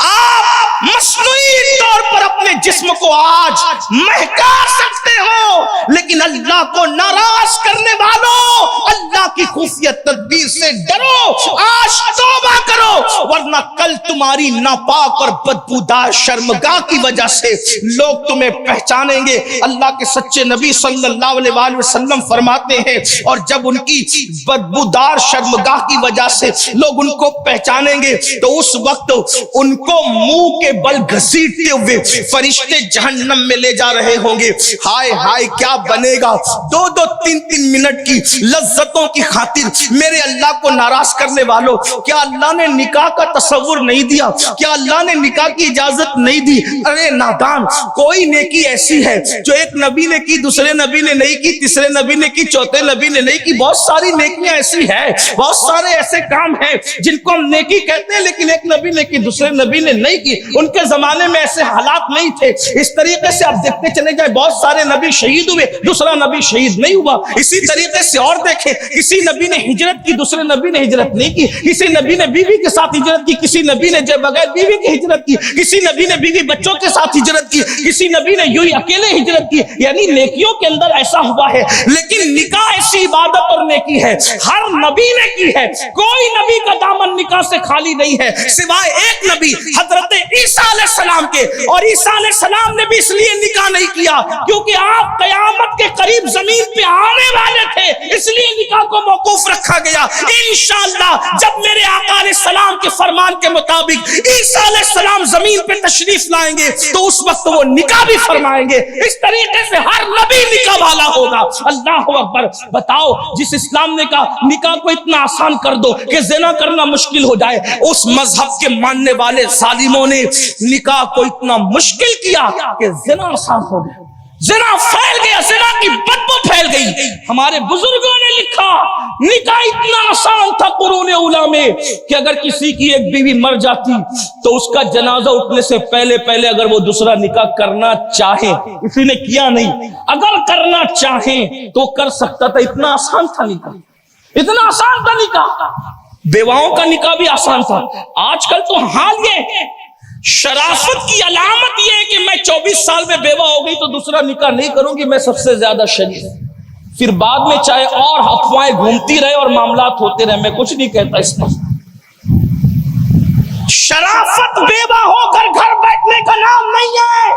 آپ مصنوعی طور پر اپنے جسم کو آج مہکا سکتے ہو، لیکن اللہ کو ناراض کرنے والوں اللہ کی خفیہ تدبیر سے ڈرو، آج توبہ کرو ورنہ کل تمہاری ناپاک اور بدبودار شرمگاہ کی وجہ سے لوگ تمہیں پہچانیں گے۔ اللہ کے سچے نبی صلی اللہ علیہ وآلہ وسلم فرماتے ہیں اور جب ان کی بدبودار شرمگاہ کی وجہ سے لوگ ان کو پہچانیں گے تو اس وقت ان کو منہ کے بل گھسیٹتے ہوئے فرشتے جہنم میں لے جا رہے ہوں گے۔ ہائے ہائے کیا بنے گا؟ 2-2 منٹ کی لذتوں کی خاطر میرے اللہ کو ناراض کرنے والوں، کیا اللہ نے نکاح کا تصور نہیں دیا؟ کیا اللہ نے نکاح کی اجازت نہیں دی؟ ارے نادان، کوئی نیکی ایسی ہے جو ایک نبی نے کی، دوسرے نبی نے نہیں کی، تیسرے نبی نے کی، چوتھے نبی نے نہیں کی۔ بہت ساری نیکیاں ایسی ہیں، بہت سارے ایسے کام ہیں جن کو ہم نیکی کہتے ہیں لیکن ایک نبی نے کی، دوسرے نبی نے نہیں کی۔ ان کے زمانے میں ایسے حالات نہیں تھے۔ اس طریقے سے آپ دیکھتے چلے جائیں، بہت سارے نبی شہید ہوئے، دوسرا نبی شہید نہیں ہوا۔ اسی طریقے سے اور دیکھیں، کسی نبی نے ہجرت کی، دوسرے نبی نے ہجرت نہیں کی۔ کسی نبی نے بیوی کے ساتھ ہجرت کی، کسی نبی نے بغیر بیوی کی ہجرت کی، کسی نبی نے بیوی بچوں کے ساتھ ہجرت کی، کسی نبی نے یوں ہی اکیلے ہجرت کی۔ یعنی نیکیوں کے اندر ایسا ہوا ہے، لیکن نکاح ایسی عبادت اور نیکی ہے ہر نبی نے کی ہے۔ کوئی نبی کا دامن نکاح سے خالی نہیں ہے سوائے ایک نبی حضرت عیسیٰ علیہ السلام کے، اور عیسیٰ علیہ السلام نے بھی اس لیے نکاح نہیں کیا کیونکہ آپ قیامت کے قریب زمین پہ آنے والے تھے، اس لیے نکاح کو موقوف رکھا گیا۔ انشاءاللہ جب میرے آقا علیہ السلام کے فرمان کے مطابق عیسیٰ علیہ السلام زمین پہ تشریف لائیں گے تو اس وقت وہ نکاح بھی فرمائیں گے۔ اس طریقے سے ہر نبی نکاح والا ہوگا۔ اللہ اکبر! بتاؤ، جس اسلام نے کہا نکاح کو اتنا آسان کر دو کہ زنا کرنا مشکل ہو جائے، اس مذہب کے ماننے والے ظالموں نے نکاح کو اتنا مشکل کیا کہ زنا آسان ہو گیا، زنا پھیل گیا، زنا کی بدبو پھیل گئی۔ ہمارے بزرگوں نے لکھا نکاح اتنا آسان تھا قرون اولیٰ میں کہ اگر کسی کی ایک بیوی مر جاتی تو اس کا جنازہ اٹھنے سے پہلے اگر وہ دوسرا نکاح کرنا چاہے، کسی نے کیا نہیں، اگر کرنا چاہیں تو کر سکتا تھا۔ اتنا آسان تھا نکاح، اتنا آسان تھا نکاح۔ بیواؤں کا نکاح بھی آسان تھا۔ آج کل تو حال یہ، شرافت کی علامت یہ ہے کہ میں 24 سال میں بیوہ ہو گئی تو دوسرا نکاح نہیں کروں گی، میں سب سے زیادہ شریف۔ پھر بعد میں چاہے اور افواہیں گھومتی رہے اور معاملات ہوتے رہے، میں کچھ نہیں کہتا اس پر۔ شرافت بیوہ ہو کر گھر بیٹھنے کا نام نہیں ہے۔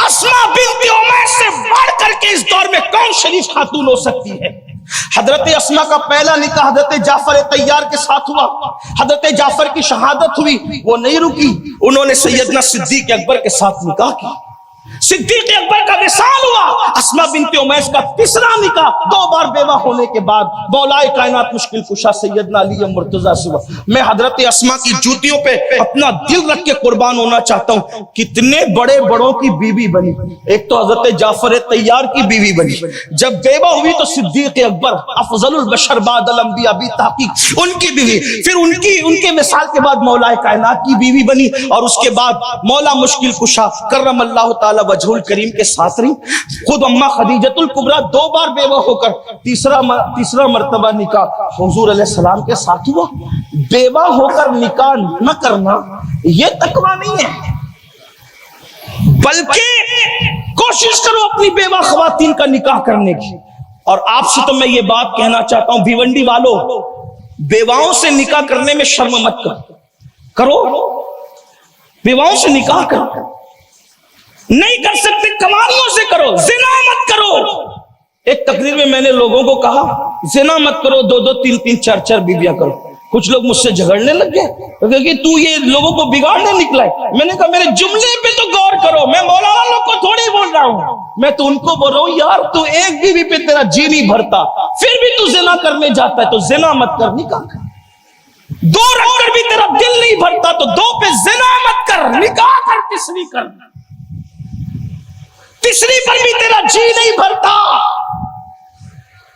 اسماء بنت امیس سے بڑھ کر کے اس دور میں کون شریف خاتون ہو سکتی ہے؟ حضرت اسماء کا پہلا نکاح حضرت جعفر طیار کے ساتھ ہوا۔ حضرت جعفر کی شہادت ہوئی، وہ نہیں رکی، انہوں نے سیدنا صدیق اکبر کے ساتھ نکاح کی۔ صدیق اکبر کا وصال ہوا۔ اسماء بنت امیس کا تیسرا نکاح 2 بار بیوہ ہونے کے بعد مولا کائنات مشکل کشا سیدنا علی مرتضیٰ سے ہوا۔ میں حضرت اسماء کی جوتیوں پہ اپنا دل رکھ کے قربان ہونا چاہتا ہوں۔ کتنے بڑے بڑوں کی بیوی بنی، ایک تو حضرت جعفر طیار کی بیوی بنی، جب بیوہ ہوئی تو صدیق اکبر افضل البشر بعد الانبیاء بھی تحقیق ان کی بیوی، پھر ان کے وصال کے بعد مولا کائنات کی بیوی بنی، اور اس کے بعد مولا مشکل کشا کرم اللہ تعالی وجہ الکریم کے ساتھ رہی۔ خود اماں خدیجۃ الکبریٰ 2 بار بیوہ ہو کر تیسرا مرتبہ نکاح حضور علیہ السلام کے ساتھ ہوا۔ بیوہ ہو کر نکاح نہ کرنا یہ تقویٰ نہیں ہے، بلکہ کوشش کرو اپنی بیوہ خواتین کا نکاح کرنے کی۔ اور آپ سے تو میں یہ بات کہنا چاہتا ہوں، بھیونڈی والوں، بیواؤں سے نکاح کرنے میں شرم مت کرو، بیواؤں سے نکاح کرو، نہیں کر سکتے کماریوں سے کرو، زنا مت کرو۔ ایک تقریر میں میں نے لوگوں کو کہا زنا مت کرو، 2-2 3-3 4-4 بیویاں کرو۔ کچھ لوگ مجھ سے جھگڑنے لگ گئے کہ تو یہ لوگوں کو بگاڑنے نکلا ہے۔ میں نے کہا میرے جملے پہ تو غور کرو، میں مولانا لوگ کو تھوڑی بول رہا ہوں، میں تو ان کو بول رہا ہوں یار تو ایک بیوی پہ تیرا جی نہیں بھرتا، پھر بھی تو زنا کرنے جاتا ہے، تو زنا مت کر، نکاح کر۔ 2 رکھ کر بھی تیرا دل نہیں بھرتا تو 2 پہ زنا مت کر، نکاح کر، تیسری کر، تیسری پر بھی تیرا جی نہیں بھرتا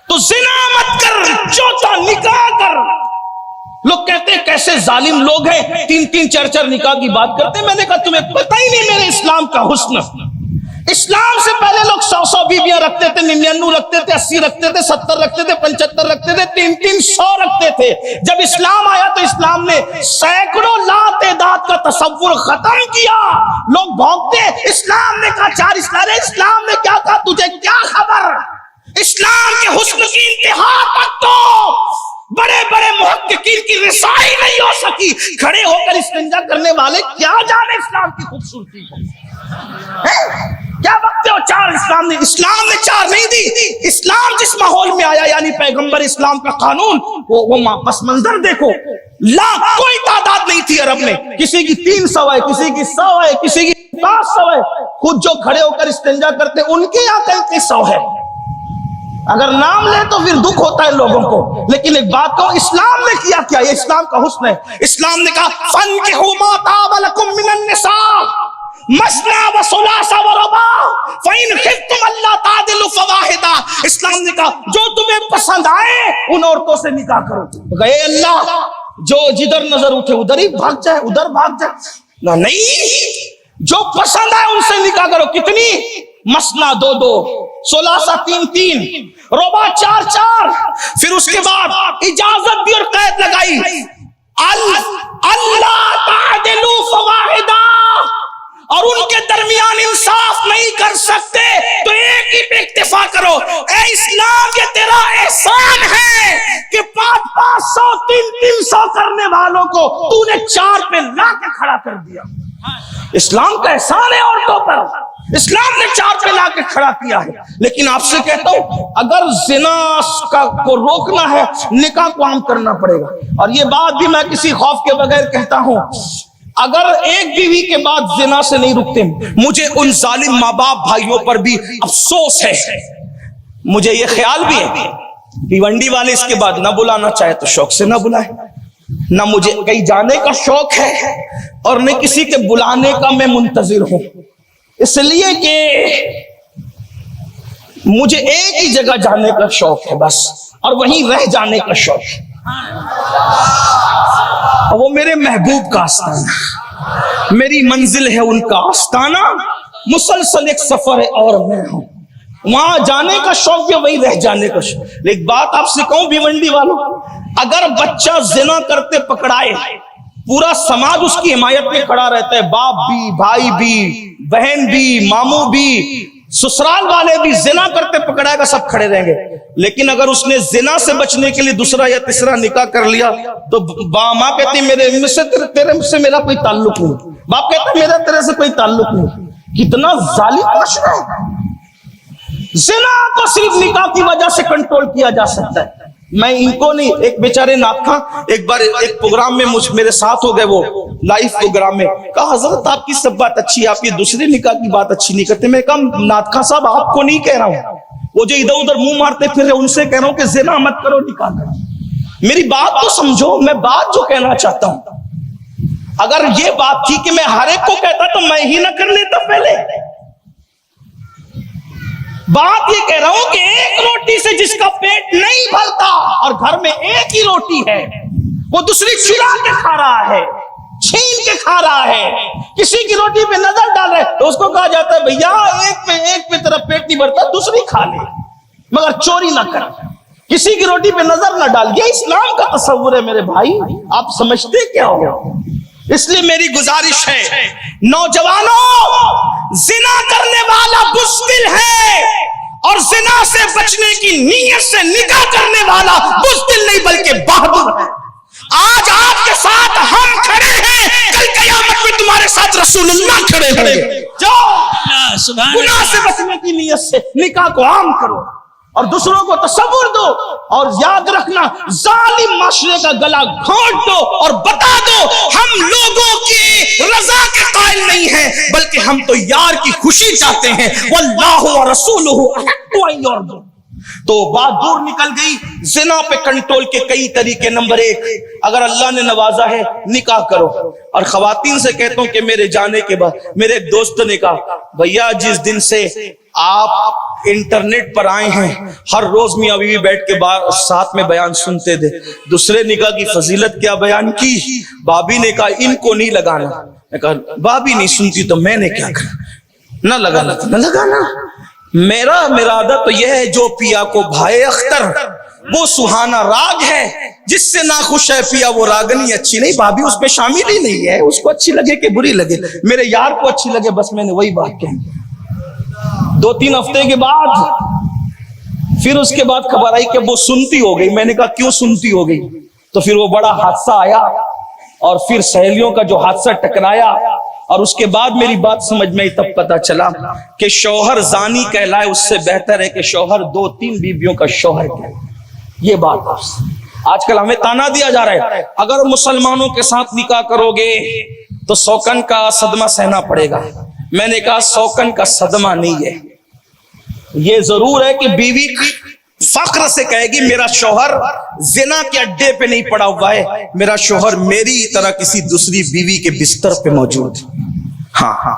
تو زنا مت کر، 4تھا نکاح کر۔ لوگ کہتے ہیں کیسے ظالم لوگ ہیں، 3-3 4-4 نکاح کی بات کرتے ہیں۔ میں نے کہا تمہیں پتہ ہی نہیں میرے اسلام کا حسن۔ اسلام سے پہلے لوگ 100 بیویاں رکھتے تھے، 99 رکھتے تھے، 80 رکھتے تھے، 70 رکھتے تھے، 75 رکھتے تھے، 300 رکھتے تھے۔ جب اسلام آیا تو اسلام نے سینکڑوں لا تعداد کا تصور ختم کیا۔ لوگ بھونکتے، اسلام نے کہا 4 اسلام نے کیا کہا، تجھے کیا خبر؟ اسلام کے حسن کی انتہا تک تو بڑے بڑے محققین کی رسائی نہیں ہو سکی. کھڑے ہو کر استنجا کرنے والے کیا جانے اسلام کی خوبصورتی کو. کیا بکتے ہو؟ چار اسلام نے چار نہیں دی. اسلام جس ماحول میں آیا یعنی پیغمبر اسلام کا قانون وہ پس منظر دیکھو. کوئی تعداد نہیں تھی عرب میں. کسی کی 300 ہے, کسی کی 100 ہے, کسی کی 500 ہے. خود جو کھڑے ہو کر استنجا کرتے ان کے یہاں 3300 ہے. اگر نام لے تو پھر دکھ ہوتا ہے لوگوں کو. لیکن ایک بات کو اسلام نے کیا کیا, یہ اسلام کا حسن ہے. اسلام نے کہا فَانكِحُوا مَا طَابَ لَكُم مِّنَ النِّسَاءِ مَثْنَىٰ وَثُلَاثَ وَرُبَاعَ فَإِنْ خِفْتُمْ أَلَّا تَعْدِلُوا فَوَاحِدَةً. اسلام نے کہا جو تمہیں پسند آئے ان عورتوں سے نکاح کرو. اے اللہ, جو جدھر نظر اٹھے ادھر ہی بھاگ جائے, ادھر بھاگ جائے. نہیں, جو پسند آئے ان سے نکاح کرو. کتنی؟ مثنا 2 ثلاثہ 3 رباع 4. پھر اس کے بعد اجازت دی اور قید لگائی اللہ تعدلوا فواحدہ, اور ان کے درمیان انصاف نہیں کر سکتے تو ایک ہی پہ اکتفا کرو. اے اسلام یہ تیرا احسان ہے کہ 500 300 کرنے والوں کو تو نے 4 پہ لا کے کھڑا کر دیا. اسلام کا احسان ہے عورتوں پر. اسلام نے 4 پہ لا کے کھڑا کیا ہے. لیکن آپ سے کہتا ہوں اگر زنا کو روکنا ہے نکاح کو عام کرنا پڑے گا. اور یہ بات بھی میں کسی خوف کے بغیر کہتا ہوں, اگر ایک بیوی کے بعد زنا سے نہیں رکتے, مجھے ان ظالم ماں باپ بھائیوں پر بھی افسوس ہے. مجھے یہ خیال بھی ہے بھیونڈی والے اس کے بعد نہ بلانا چاہے تو شوق سے نہ بلائے. نہ مجھے کہیں جانے کا شوق ہے اور نہ کسی کے بلانے کا میں منتظر ہوں, اس لیے کہ مجھے ایک ہی جگہ جانے کا شوق ہے بس, اور وہیں رہ جانے کا شوق ہے. وہ میرے محبوب کا آستانہ, میری منزل ہے ان کا آستانہ, مسلسل ایک سفر ہے اور میں ہوں. وہاں جانے کا شوق ہے, وہی رہ جانے کا شوق. ایک بات آپ سے کہوں بھیونڈی والوں, اگر بچہ زنا کرتے پکڑائے پورا سماج اس کی حمایت میں کھڑا رہتا ہے. باپ بھی, بھائی بھی, بہن بھی, ماموں بھی, سسرال والے بھی. زنا کرتے پکڑائے گا سب کھڑے رہیں گے. لیکن اگر اس نے زنا سے بچنے کے لیے دوسرا یا تیسرا نکاح کر لیا تو ماں کہتی تیرے سے میرا کوئی تعلق نہیں, باپ کہتا میرا تیرے سے کوئی تعلق نہیں. کتنا ظالم معاشرہ ہے. زنا کو صرف نکاح کی وجہ سے کنٹرول کیا جا سکتا ہے. میں ان کو نہیں, ایک بیچارے ناکھا ایک بار ایک پروگرام میں میرے ساتھ ہو گئے, وہ لائیو پروگرام میں, کہا حضرت آپ کی سب بات اچھی ہے, آپ یہ دوسرے نکاح کی بات اچھی نہیں کرتے. میں کہا ناکھا صاحب آپ کو نہیں کہہ رہا ہوں, وہ جو ادھر ادھر منہ مارتے پھر رہے ان سے کہہ رہا ہوں کہ زنا مت کرو, نکاح کرو. میری بات تو سمجھو, میں بات جو کہنا چاہتا ہوں, اگر یہ بات تھی کہ میں ہر ایک کو کہتا تو میں ہی نہ کر لیتا پہلے. بات یہ کہہ رہا ہوں کہ ایک روٹی سے جس کا پیٹ نہیں بھرتا اور گھر میں ایک ہی روٹی ہے, وہ دوسری چرا کے کھا رہا ہے, چھین کے کھا رہا ہے, کسی کی روٹی پہ نظر ڈال رہا ہے تو اس کو کہا جاتا ہے بھیا ایک پہ تیرا پیٹ نہیں بھرتا, دوسری کھا لے مگر چوری نہ کر, کسی کی روٹی پہ نظر نہ ڈال. یہ اسلام کا تصور ہے میرے بھائی, آپ سمجھتے کیا ہو؟ اس لیے میری گزارش ہے نوجوانوں, زنا کرنے والا بزدل ہے اور زنا سے بچنے کی نیت سے نکاح کرنے والا بزدل نہیں بلکہ بہادر ہے. آج آپ کے ساتھ ہم کھڑے ہیں, کل قیامت میں تمہارے ساتھ رسول اللہ کھڑے ہوں گے. جو گناہ سے بچنے کی نیت سے نکاح کو عام کرو اور دوسروں کو تصور دو, اور یاد رکھنا ظالم معاشرے کا گلا گھونٹ دو اور بتا دو ہم لوگوں کی رضا کے قائل نہیں ہیں بلکہ ہم تو یار کی خوشی چاہتے ہیں. واللہ ورسولہ احق ان یرضوا. تو بات دور نکل گئی. زنا پہ کنٹرول کے کئی طریقے. نمبر 1, اگر اللہ نے نوازا ہے نکاح کرو. اور خواتین سے کہتا ہوں کہ میرے جانے کے بعد میرے ایک دوست نے کہا بھیا جس دن سے آپ انٹرنیٹ پر آئے ہیں ہر روز میاں بیوی بیٹھ کے ساتھ میں بیان سنتے تھے, دوسرے نکاح کی فضیلت کیا بیان کی. بابی نے کہا ان کو نہیں لگانا. میں کہا بابی نہیں سنتی تو میں نے کیا کرنا, نہ لگانا تو نہ لگانا. میرا ارادہ تو یہ ہے جو پیا کو بھائے اختر وہ سہانا راگ ہے, جس سے ناخوش ہے پیا وہ راگنی اچھی نہیں. بھابھی اس میں شامل ہی نہیں ہے, اس کو اچھی لگے کہ بری لگے, میرے یار کو اچھی لگے, بس میں نے وہی بات کہی. 2-3 ہفتے کے بعد پھر اس کے بعد خبر آئی کہ وہ سنتی ہو گئی. میں نے کہا کیوں سنتی ہو گئی؟ تو پھر وہ بڑا حادثہ آیا اور پھر سہیلیوں کا جو حادثہ ٹکرایا اور اس کے بعد میری بات سمجھ میں تب پتا چلا کہ شوہر زانی کہلائے اس سے بہتر ہے کہ شوہر 2-3 بیویوں کا شوہر کہلائے. یہ بات آج کل ہمیں تانا دیا جا رہا ہے اگر مسلمانوں کے ساتھ نکاح کرو گے تو سوکن کا صدمہ سہنا پڑے گا. میں نے کہا سوکن کا صدمہ نہیں ہے. یہ ضرور ہے کہ بیوی فخر سے کہے گی میرا شوہر زنا کے اڈے پہ نہیں پڑا ہوا ہے, میرا شوہر میری طرح کسی دوسری بیوی کے بستر پہ موجود. ہاں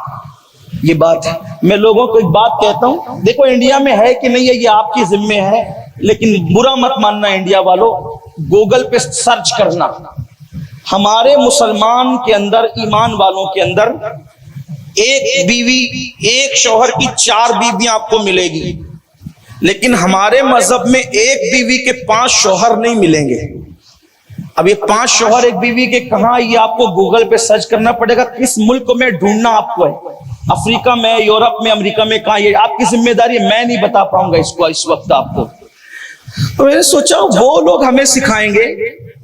یہ بات ہے. میں لوگوں کو ایک بات کہتا ہوں, دیکھو انڈیا میں ہے کہ نہیں ہے یہ آپ کی ذمہ ہے, لیکن برا مت ماننا انڈیا والوں, گوگل پہ سرچ کرنا. ہمارے مسلمان کے اندر, ایمان والوں کے اندر ایک بیوی ایک شوہر کی 4 بیویاں آپ کو ملے گی, لیکن ہمارے مذہب میں ایک بیوی کے 5 شوہر نہیں ملیں گے. اب یہ 5 شوہر ایک بیوی کے کہاں, یہ آپ کو گوگل پہ سرچ کرنا پڑے گا. کس ملک میں ڈھونڈنا آپ کو ہے, افریقہ میں, یورپ میں, امریکہ میں, کہاں, یہ آپ کی ذمہ داری ہے. میں نہیں بتا پاؤں گا اس کو اس وقت آپ کو. تو میں نے سوچا وہ لوگ ہمیں سکھائیں گے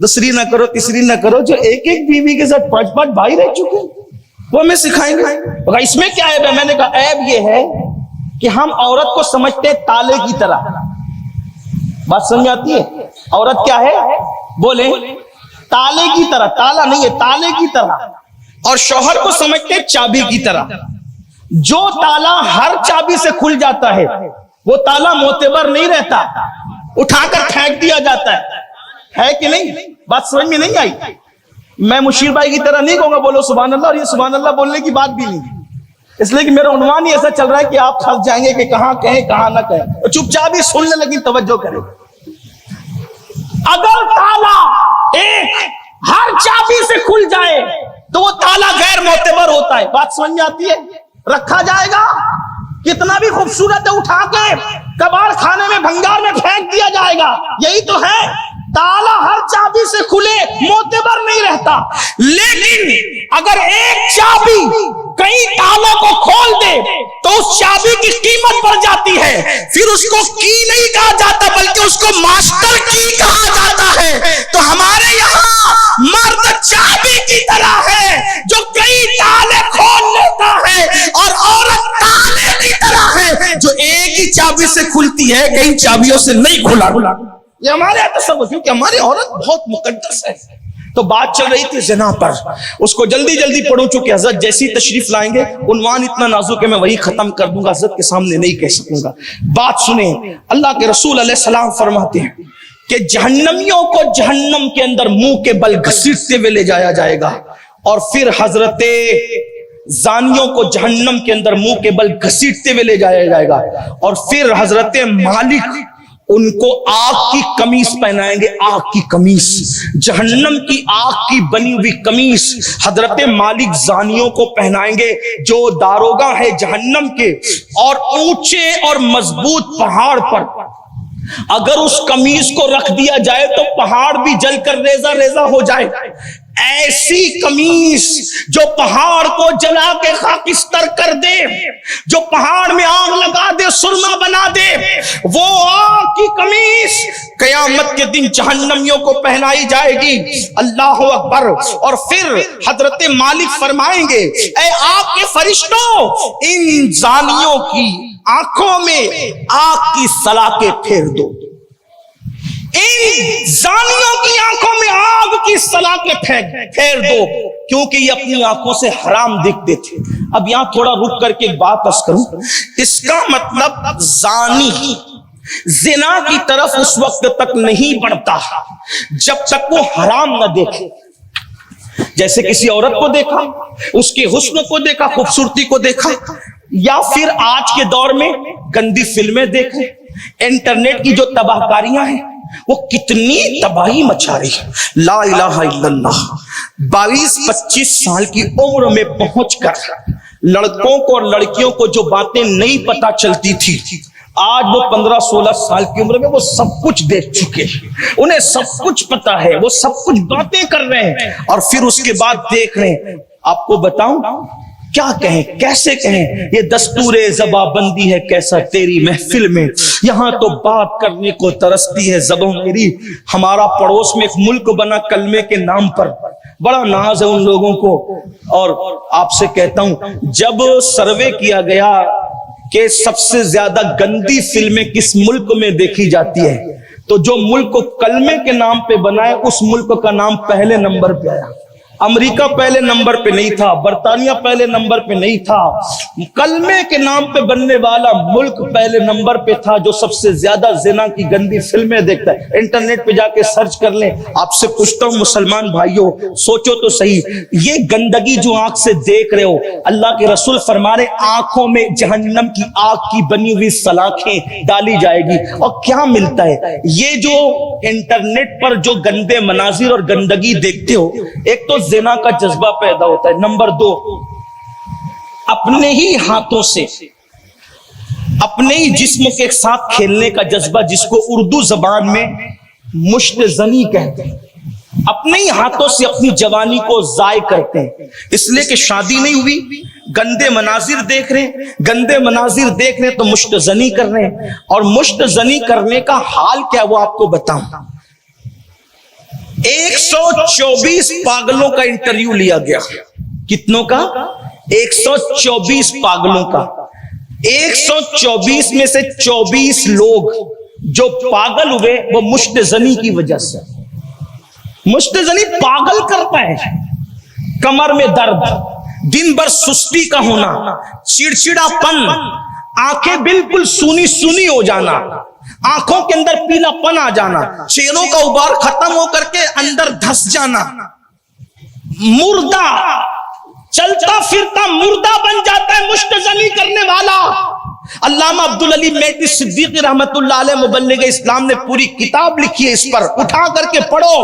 دوسری نہ کرو تیسری نہ کرو, جو ایک بیوی کے ساتھ 5 بھائی رہ چکے وہ ہمیں سکھائیں گے. اس میں کیا عیب ہے؟ میں نے کہا عیب یہ ہے کہ ہم عورت کو سمجھتے تالے کی طرح. بات سمجھ آتی ہے؟ عورت کیا ہے بولے, تالے کی طرح. تالا نہیں ہے, تالے کی طرح. اور شوہر کو سمجھتے چابی کی طرح. جو تالا ہر چابی سے کھل جاتا ہے وہ تالا معتبر نہیں رہتا, اٹھا کر پھینک دیا جاتا ہے کہ نہیں؟ بات سمجھ میں نہیں آئی؟ میں مشیر بھائی کی طرح نہیں کہوں گا بولو سبحان اللہ, اور یہ سبحان اللہ بولنے کی بات بھی نہیں, اس لیے کہ میرا عنوان ہی ایسا چل رہا ہے کہ آپ پھنس جائیں گے کہ کہاں کہیں کہاں نہ کہیں. چپ چاپ ہی سننے لگی, توجہ کریں. اگر تالا ایک ہر چابی سے کھل جائے تو وہ تالا غیر معتبر ہوتا ہے. بات سمجھ میں آتی ہے؟ رکھا جائے گا کتنا بھی خوبصورت ہے, اٹھا کے کباڑ خانے میں بھنگار میں پھینک دیا جائے گا. یہی تو ہے, تالا ہر چابی سے کھلے معتبر نہیں رہتا. لیکن اگر ایک چابی کئی تالوں کو کھول دے تو اس چابی کی قیمت بڑھ جاتی ہے. پھر اس کو کی نہیں کہا جاتا بلکہ اس کو ماسٹر کی کہا جاتا ہے. تو ہمارے یہاں مرد چابی کی طرح ہے جو کئی تالے کھول لیتا ہے, اور عورت تالے کی طرح ہے جو ایک ہی چابی سے کھلتی ہے, کئی چابیوں سے نہیں کھلا. یہ ہمارے تصور, کیونکہ ہماری عورت بہت مقدس ہے. تو بات چل رہی تھی زنا پر, اس کو جلدی پڑھوں چونکہ حضرت جیسی تشریف لائیں گے. عنوان اتنا نازک ہے میں وہی ختم کر دوں گا, حضرت کے سامنے نہیں کہہ سکوں گا. بات سنیں, اللہ کے رسول علیہ السلام فرماتے ہیں کہ جہنمیوں کو جہنم کے اندر منہ کے بل گھسیٹتے ہوئے لے جایا جائے گا, اور پھر حضرت زانیوں کو جہنم کے اندر منہ کے بل گھسیٹتے ہوئے لے جایا جائے گا, اور پھر حضرت مالک ان کو آگ کی قمیص پہنائیں گے. آگ کی قمیص, جہنم کی آگ کی بنی ہوئی قمیص حضرت مالک زانیوں کو پہنائیں گے جو داروغہ ہے جہنم کے. اور اونچے اور مضبوط پہاڑ پر اگر اس قمیص کو رکھ دیا جائے تو پہاڑ بھی جل کر ریزہ ریزہ ہو جائے. ایسی قمیص جو پہاڑ کو جلا کے خاکستر کر دے, جو پہاڑ میں آگ لگا دے, سرما بنا دے, وہ آگ کی قمیص قیامت کے دن جہنمیوں کو پہنائی جائے گی. اللہ اکبر. اور پھر حضرت مالک فرمائیں گے اے آگ کے فرشتوں, ان زانیوں کی آنکھوں میں آگ کی سلاخیں پھیر دو. ان زانیوں کی آنکھوں میں آگ کی سلاخیں پھیر دو, کیونکہ یہ اپنی آنکھوں سے حرام دیکھتے تھے. اب یہاں تھوڑا رک کر کے ایک بات عرض کروں. اس کا مطلب زانی زنا کی طرف اس وقت تک نہیں بڑھتا جب تک وہ حرام نہ دیکھے. جیسے کسی عورت کو دیکھا, اس کے حسن کو دیکھا, خوبصورتی کو دیکھا, یا پھر آج کے دور میں گندی فلمیں دیکھیں, انٹرنیٹ کی جو تباہ کاریاں ہیں وہ کتنی تباہی مچا رہی ہے. لا الہ الا اللہ. 22-25 سال کی عمر میں پہنچ کر لڑکوں کو اور لڑکیوں کو جو باتیں نہیں پتا چلتی تھی, آج وہ 15-16 سال کی عمر میں وہ سب کچھ دیکھ چکے ہیں, انہیں سب کچھ پتا ہے, وہ سب کچھ باتیں کر رہے ہیں, اور پھر اس کے بعد دیکھ رہے ہیں. آپ کو بتاؤں کیا کہیں، کیسے کہیں؟ یہ دستور زباں بندی ہے کیسا تیری محفل میں، یہاں تو بات کرنے کو ترستی ہے زبان میری۔ ہمارا پڑوس میں ایک ملک بنا کلمے کے نام پر، بڑا ناز ہے ان لوگوں کو۔ اور آپ سے کہتا ہوں، جب سروے کیا گیا کہ سب سے زیادہ گندی فلمیں کس ملک میں دیکھی جاتی ہے، تو جو ملک کو کلمے کے نام پہ بنائے اس ملک کا نام پہلے نمبر پہ آیا۔ امریکہ پہلے نمبر پہ نہیں تھا، برطانیہ پہلے نمبر پہ نہیں تھا، کلمے کے نام پہ بننے والا ملک پہلے نمبر پہ تھا جو سب سے زیادہ زنا کی گندی فلمیں دیکھتا ہے۔ انٹرنیٹ پہ جا کے سرچ کر لیں۔ آپ سے پوچھتا ہوں مسلمان بھائیوں، سوچو تو صحیح، یہ گندگی جو آنکھ سے دیکھ رہے ہو، اللہ کے رسول فرما رہے آنکھوں میں جہنم کی آگ کی بنی ہوئی سلاخیں ڈالی جائے گی، اور کیا ملتا ہے؟ یہ جو انٹرنیٹ پر جو گندے مناظر اور گندگی دیکھتے ہو، ایک تو زنا کا جذبہ پیدا ہوتا ہے، نمبر 2 اپنے ہی ہاتھوں سے اپنے ہی جسم کے ساتھ کھیلنے کا جذبہ، جس کو اردو زبان میں مشت زنی کہتے ہیں۔ اپنے ہی ہاتھوں سے اپنی جوانی کو ضائع کرتے ہیں، اس لیے کہ شادی نہیں ہوئی، گندے مناظر دیکھ رہے ہیں، گندے مناظر دیکھ رہے ہیں تو مشت زنی کر رہے ہیں۔ اور مشت زنی کرنے کا حال کیا وہ آپ کو بتاؤں۔ 124 پاگلوں کا انٹرویو لیا گیا۔ کتنوں کا؟ 124 پاگلوں کا۔ 124 میں سے 24 لوگ جو پاگل ہوئے وہ مشت زنی کی وجہ سے۔ مشت زنی پاگل کرتا ہے، کمر میں درد، دن بھر سستی کا ہونا، چڑچڑا پن، آنکھیں بالکل سونی سونی ہو جانا، آنکھوں کے اندر پیلا پن آ جانا، چہروں کا غبار ختم ہو کر کے اندر دھس جانا، مردہ چلتا پھرتا مردہ بن جاتا ہے مشت زنی کرنے والا۔ علامہ عبدالعلی میٹی صدیقی رحمت اللہ علیہ مبلغ اسلام نے پوری کتاب لکھی ہے، اس پر اٹھا کر کے پڑھو۔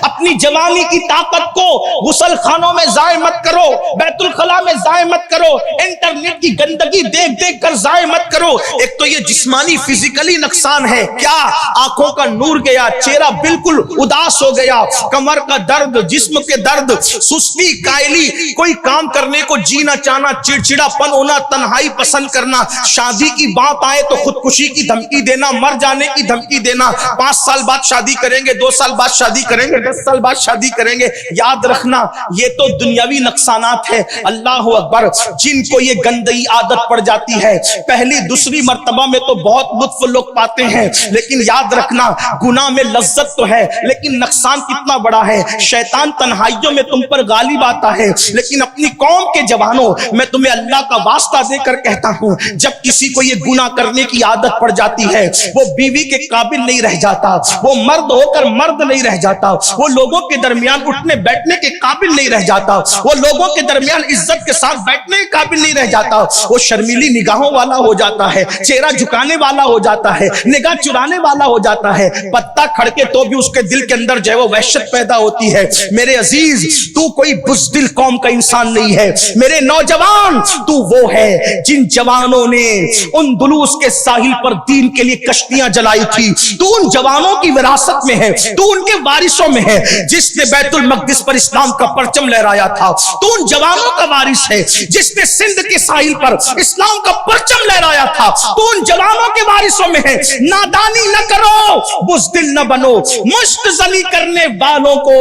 اپنی جوانی کی طاقت کو غسل خانوں میں ضائع مت کرو، بیت الخلاء میں ضائع مت کرو، انٹرنیٹ کی گندگی دیکھ دیکھ کر ضائع مت کرو۔ ایک تو یہ جسمانی فزیکلی نقصان ہے، کیا آنکھوں کا نور گیا، چہرہ بالکل اداس ہو گیا، کمر کا درد، جسم کے درد، سستی، کائلی، کوئی کام کرنے کو جی نہ چاہنا، چڑچڑا پن ہونا، تنہائی پسند کرنا، شادی کی بات آئے تو خودکشی کی دھمکی دینا، مر جانے کی دھمکی دینا، 5 سال بعد شادی کریں گے، 2 سال بعد شادی کریں گے، 10 سال بعد شادی کریں گے۔ یاد رکھنا یہ تو دنیاوی نقصانات ہے۔ اللہ اکبر، جن کو یہ گندی عادت پڑ جاتی ہے پہلی دوسری مرتبہ میں تو بہت لطف لوگ پاتے ہیں، لیکن یاد رکھنا گناہ میں لذت تو ہے لیکن نقصان کتنا بڑا ہے۔ شیطان تنہائیوں میں تم پر غالب آتا ہے، لیکن اپنی قوم کے جوانوں میں تمہیں اللہ کا واسطہ دے کر کہتا ہوں، جب کسی کو یہ گناہ کرنے کی عادت پڑ جاتی ہے وہ بیوی کے قابل نہیں رہ جاتا، وہ مرد ہو کر مرد نہیں رہ جاتا، وہ لوگوں کے درمیان اٹھنے بیٹھنے کے قابل نہیں رہ جاتا، وہ لوگوں کے درمیان عزت کے ساتھ بیٹھنے کے قابل نہیں رہ جاتا، وہ شرمیلی نگاہوں والا ہو جاتا ہے، چہرہ جھکانے والا ہو جاتا ہے، نگاہ چرانے والا ہو جاتا ہے، پتا کھڑکے تو بھی اس کے دل کے اندر جو ہے وہ وحشت پیدا ہوتی ہے۔ میرے عزیز، تو کوئی بزدل قوم کا انسان نہیں ہے، میرے نوجوان، تو وہ ہے جن جوانوں نے اندلس کے ساحل پر دین کے لیے کشتیاں جلائی تھی، تو ان جوانوں کی وراثت میں ہے، تو ان کے وارثوں میں ہے، جس نے بیت المقدس پر اسلام کا پرچم لہرایا تھا، تو ان جوانوں کا وارث ہے، جس نے سندھ کے ساحل پر اسلام کا پرچم لہرایا تھا، تو ان جوانوں کے وارثوں میں ہے۔ نادانی نہ کرو، بزدل نہ بنو۔ مشت زنی کرنے والوں کو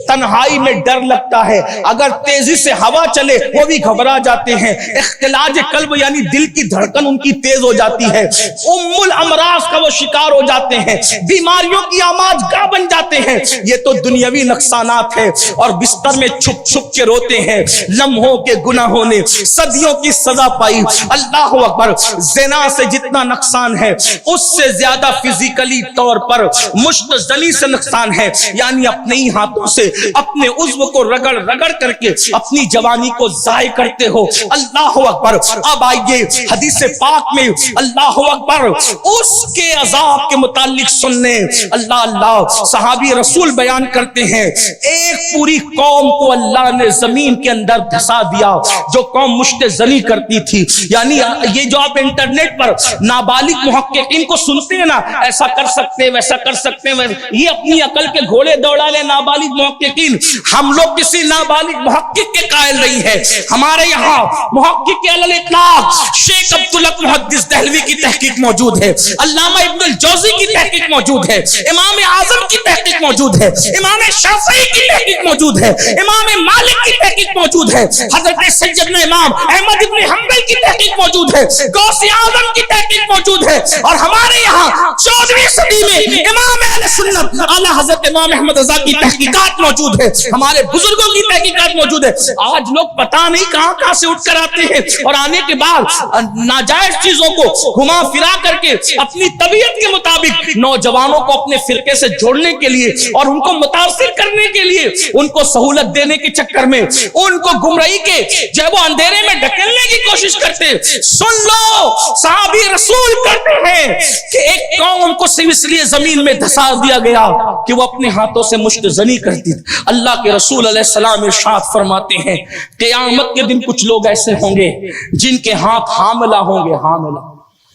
تنہائی میں ڈر لگتا ہے، اگر تیزی سے ہوا چلے وہ بھی گھبرا جاتے ہیں، اختلاج قلب یعنی دل کی دھڑکن ان کی تیز ہو جاتی ہے، ام الامراض کا وہ شکار ہو جاتے ہیں، بیماریوں کی آماج گاہ بن جاتے ہیں۔ یہ تو دنیاوی نقصانات ہے، اور بستر میں چھپ چھپ کے روتے ہیں، لمحوں کے گناہوں نے صدیوں کی سزا پائی۔ اللہ اکبر، زنا سے جتنا نقصان ہے اس سے زیادہ فزیکلی طور پر مشت زنی سے نقصان ہے، یعنی اپنے ہی ہاتھوں سے اپنے عضو کو رگڑ رگڑ کر کے اپنی جوانی کو ضائع کرتے ہو۔ اللہ اکبر۔ اب آئیے حدیث حدیث پاک میں اللہ اکبر اس کے عذاب کے متعلق سننے اللہ صحابی رسول بیان کرتے ہیں ایک پوری قوم کو اللہ نے زمین کے اندر دھسا دیا جو قوم مشت زنی کرتی تھی. یعنی یہ جو آپ انٹرنیٹ پر نابالغ محققین کو سنتے ہیں نا, ایسا کر سکتے ہیں ویسا کر سکتے ہیں, یہ اپنی عقل کے گھوڑے دوڑا لے نابالغ محققین. ہم لوگ کسی نابالغ محقق کے قائل نہیں ہے. ہمارے یہاں محقق علی الاطلاق شیخ عبدالحق محدث دہلوی کی تحقیق موجود ہے, علامہ ابن الجوزی کی تحقیق موجود ہے, امام اعظم کی تحقیق موجود ہے, امام شافعی کی تحقیق موجود ہے, امام مالک کی تحقیق موجود ہے, حضرت سیدنا امام احمد ابن حنبل کی تحقیق موجود ہے, غوث اعظم کی تحقیق موجود ہے. اور ہمارے یہاں 14ویں صدی میں امام اہل سنت اعلی حضرت امام احمد رضا کی تحقیقات موجود ہے, ہمارے بزرگوں کی تحقیقات موجود ہے. آج لوگ پتہ نہیں کہاں سے اٹھ کر آتے ہیں اور آنے کے بعد ناجائز چیزوں کو گھما پھرا کر کے اپنی طبیعت کے مطابق نوجوانوں کو اپنے فرقے سے جوڑنے کے لیے اور ان کو متاثر کرنے کے لیے, ان کو سہولت دینے کے چکر میں, ان کو گمراہی کے جو ہے وہ اندھیرے میں ڈھکیلنے کی کوشش کرتے. سن لو, صحابی رسول کہتے ہیں کہ ایک قوم کو صرف اس لیے زمین میں دھسا دیا گیا کہ وہ اپنے ہاتھوں سے مشت زنی کرتی تھی. اللہ کے رسول علیہ السلام ارشاد فرماتے ہیں قیامت کے دن کچھ لوگ ایسے ہوں گے جن کے ہاتھ حاملہ ہوں گے, حاملہ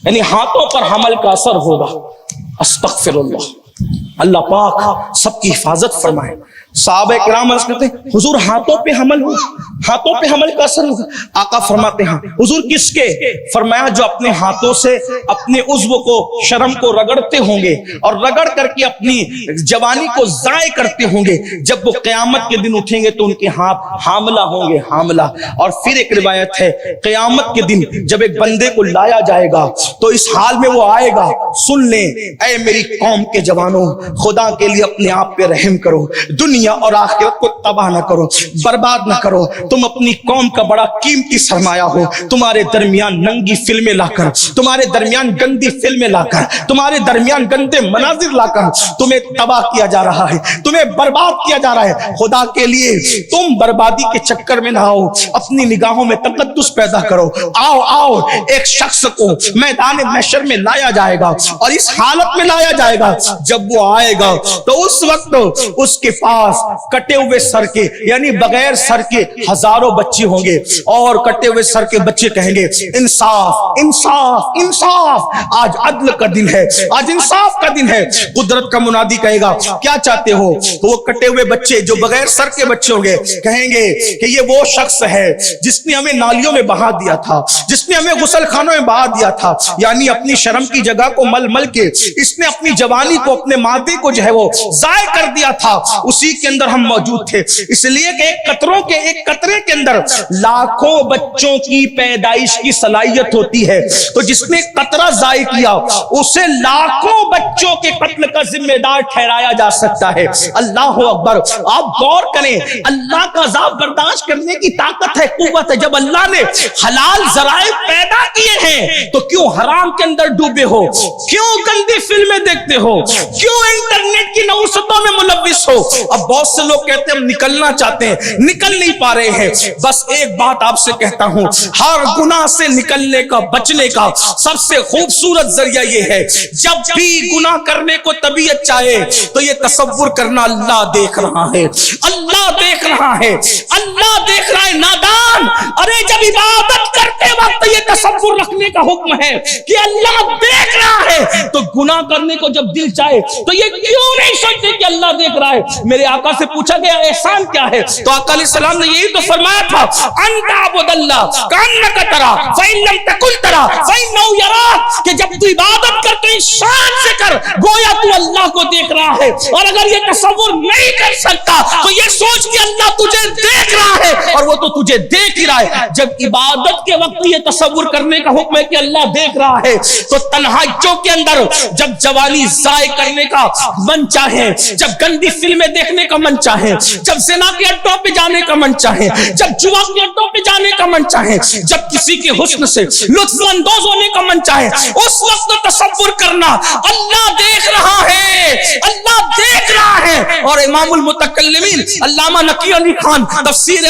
یعنی ہاتھوں پر حمل کا اثر ہوگا. استغفر اللہ, اللہ پاک سب کی حفاظت فرمائے. صحابہ کرام عرض کرتے ہیں حضور ہاتھوں پہ حمل ہو, ہاتھوں پہ حمل کا اثر ہوگا. آقا فرماتے ہیں حضور کس کے؟ فرمایا جو اپنے ہاتھوں سے اپنے عضو کو, شرم کو رگڑتے ہوں گے اور رگڑ کر کے اپنی جوانی کو ضائع کرتے ہوں گے. جب وہ قیامت کے دن اٹھیں گے تو ان کے ہاتھ حاملہ ہوں گے, حاملہ. اور پھر ایک روایت ہے قیامت کے دن جب ایک بندے کو لایا جائے گا تو اس حال میں وہ آئے گا. سن لیں اے میری قوم کے جوانوں, خدا کے لیے اپنے آپ پہ رحم کرو, دنیا اور آخرت کو تباہ نہ کرو, برباد نہ کرو. تم اپنی قوم کا بڑا قیمتی سرمایہ ہو. تمہارے درمیان ننگی فلمیں لا کر, تمہارے درمیان گندی فلمیں لا کر, تمہارے درمیان گندے مناظر لا کر تمہیں تباہ کیا جا رہا ہے, تمہیں برباد کیا جا رہا ہے. خدا کے لیے تم بربادی کے چکر میں نہ آؤ, اپنی نگاہوں میں تقدس پیدا کرو. آؤ آؤ, ایک شخص کو میدان محشر میں لایا جائے گا اور اس حالت میں لایا جائے گا جب وہ آئے گا تو اس وقت اس کے پاس کٹے ہوئے سر کے یعنی بغیر سر کے ہزاروں بچے ہوں گے اور کٹے ہوئے سر کے بچے کہیں گے انصاف انصاف انصاف, آج عدل کا دن ہے, آج انصاف کا دن ہے. قدرت کا منادی کہے گا کیا چاہتے ہو؟ تو وہ کٹے ہوئے بچے جو بغیر سر کے بچے ہوں گے کہیں گے کہ یہ وہ شخص ہے جس نے ہمیں نالیوں میں بہا دیا تھا, جس نے ہمیں غسل خانوں میں بہا دیا تھا. یعنی اپنی شرم کی جگہ کو مل مل کے اس نے اپنی جوانی کو, اپنے مادے کو جو ہے وہ ضائع کر دیا تھا. اسی کے اندر ہم موجود تھے, اس لیے کہ ایک قطرے کے اندر لاکھوں بچوں کی پیدائش کی صلاحیت ہوتی ہے. تو جس نے قطرہ ضائع کیا اسے لاکھوں بچوں کے قتل کا ذمہ دار ٹھہرایا جا سکتا ہے. اللہ اکبر. آپ غور کریں, اللہ کا عذاب برداشت کرنے کی طاقت ہے, قوت ہے. جب اللہ نے حلال ذرائع پیدا کیے ہیں تو کیوں حرام کے اندر ڈوبے ہو, کیوں گندی فلمیں دیکھتے ہو, کیوں انٹرنیٹ کی نوستوں میں ملوث ہو؟ اب بہت سے لوگ کہتے ہیں ہم نکلنا چاہتے ہیں, نکل نہیں پا رہے ہیں. بس ایک بات آپ سے کہتا ہوں, ہر گناہ سے نکلنے کا, بچنے کا سب سے خوبصورت ذریعہ یہ ہے جب بھی گناہ کرنے کو طبیعت چاہے تو یہ تصور کرنا اللہ دیکھ رہا ہے, اللہ دیکھ رہا ہے, اللہ دیکھ رہا ہے. نادان, ارے جب عبادت کرتے وقت یہ تصور رکھنے کا حکم ہے کہ اللہ دیکھ رہا ہے تو گناہ کرنے کو جب دل چاہے تو یہ کیوں نہیں سوچتے کہ اللہ دیکھ رہا ہے. میرے آقا سے پوچھا گیا احسان کیا ہے تو آقا علیہ السلام نے یہی تو فرمایا تھا انت عبد اللہ کانک ترا فإن لم تکن ترا فإنه یراک, کہ جب تو عبادت کرتے شان سے کر گویا تو اللہ کو دیکھ رہا ہے. اور اگر یہ تصور نہیں کر سکتا تو یہ سوچ کہ اللہ تجھے دیکھ رہا ہے اور وہ تو تجھے دیکھ ہی رہا ہے. جب عبادت کے وقت یہ تصور کرنے کا حکم ہے کہ اللہ دیکھ رہا ہے تو تنہائیوں کے اندر جب جوانی ضائع کرنے کا من چاہے, جب گندی فلمیں دیکھنے کا من چاہے, جب زنا کے اڈوں پہ جانے کا من چاہے, جب جوا کے اڈوں پہ جانے کا من چاہے, جب کسی کے حسن سے لطف اندوز ہونے کا من چاہے, اس وقت تصور کرنا اللہ دیکھ رہا ہے, اللہ دیکھ رہا ہے. اور امام المتکلمین علامہ نقی علی خان تفسیر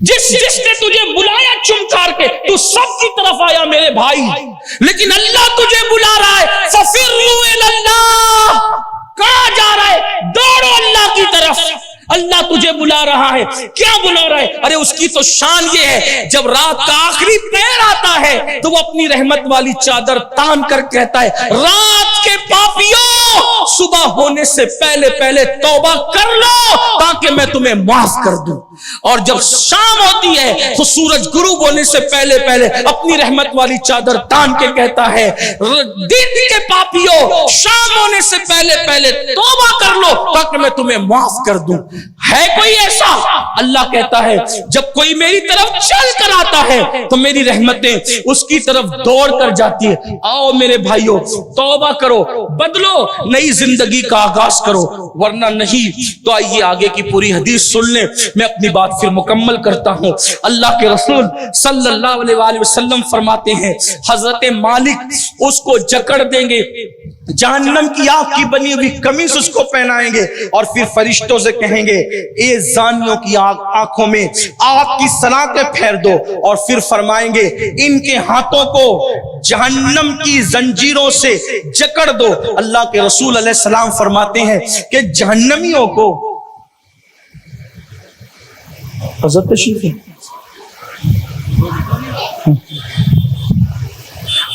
جس نے تجھے بلایا چمکار کے تو سب کی طرف آیا میرے بھائی، لیکن اللہ تجھے بلا رہا ہے ففروا الی اللہ، کہاں جا رہا ہے؟ دوڑو اللہ کی طرف، اللہ تجھے بلا رہا ہے۔ کیا بلا رہا ہے؟ ارے اس کی تو شان یہ ہے جب رات کا آخری پہر آتا ہے تو وہ اپنی رحمت والی چادر تان کر کہتا ہے رات کے پاپیوں صبح ہونے سے پہلے پہلے توبہ کر لو تاکہ میں تمہیں معاف کر دوں، اور جب شام ہوتی ہے تو سورج غروب ہونے سے پہلے پہلے اپنی رحمت والی چادر تان کے کہتا ہے دن کے پاپیوں شام ہونے سے پہلے پہلے توبہ کر لو تاکہ میں تمہیں معاف کر دوں۔ ہے کوئی ایسا؟ اللہ کہتا ہے جب کوئی میری طرف چل کر آتا ہے تو میری رحمتیں اس کی طرف دوڑ کر جاتی ہے۔ آؤ میرے بھائیوں توبہ کرو، بدلو، نئی زندگی کا آغاز کرو، ورنہ نہیں تو آئیے آگے کی پوری حدیث سن لیں، میں اپنی بات پھر مکمل کرتا ہوں۔ اللہ کے رسول صلی اللہ علیہ وآلہ وسلم فرماتے ہیں حضرت مالک اس کو جکڑ دیں گے، جہنم کی آگ کی بنی ہوئی قمیص اس کو پہنائیں گے اور پھر فرشتوں سے کہیں گے اے زانیوں کی آنکھوں میں آگ کی سلاخیں پھیر دو، اور پھر فرمائیں گے ان کے ہاتھوں کو جہنم کی زنجیروں سے جکڑ دو۔ اللہ کے رسول علیہ السلام فرماتے ہیں کہ جہنمیوں کو حضرت تشریف ہے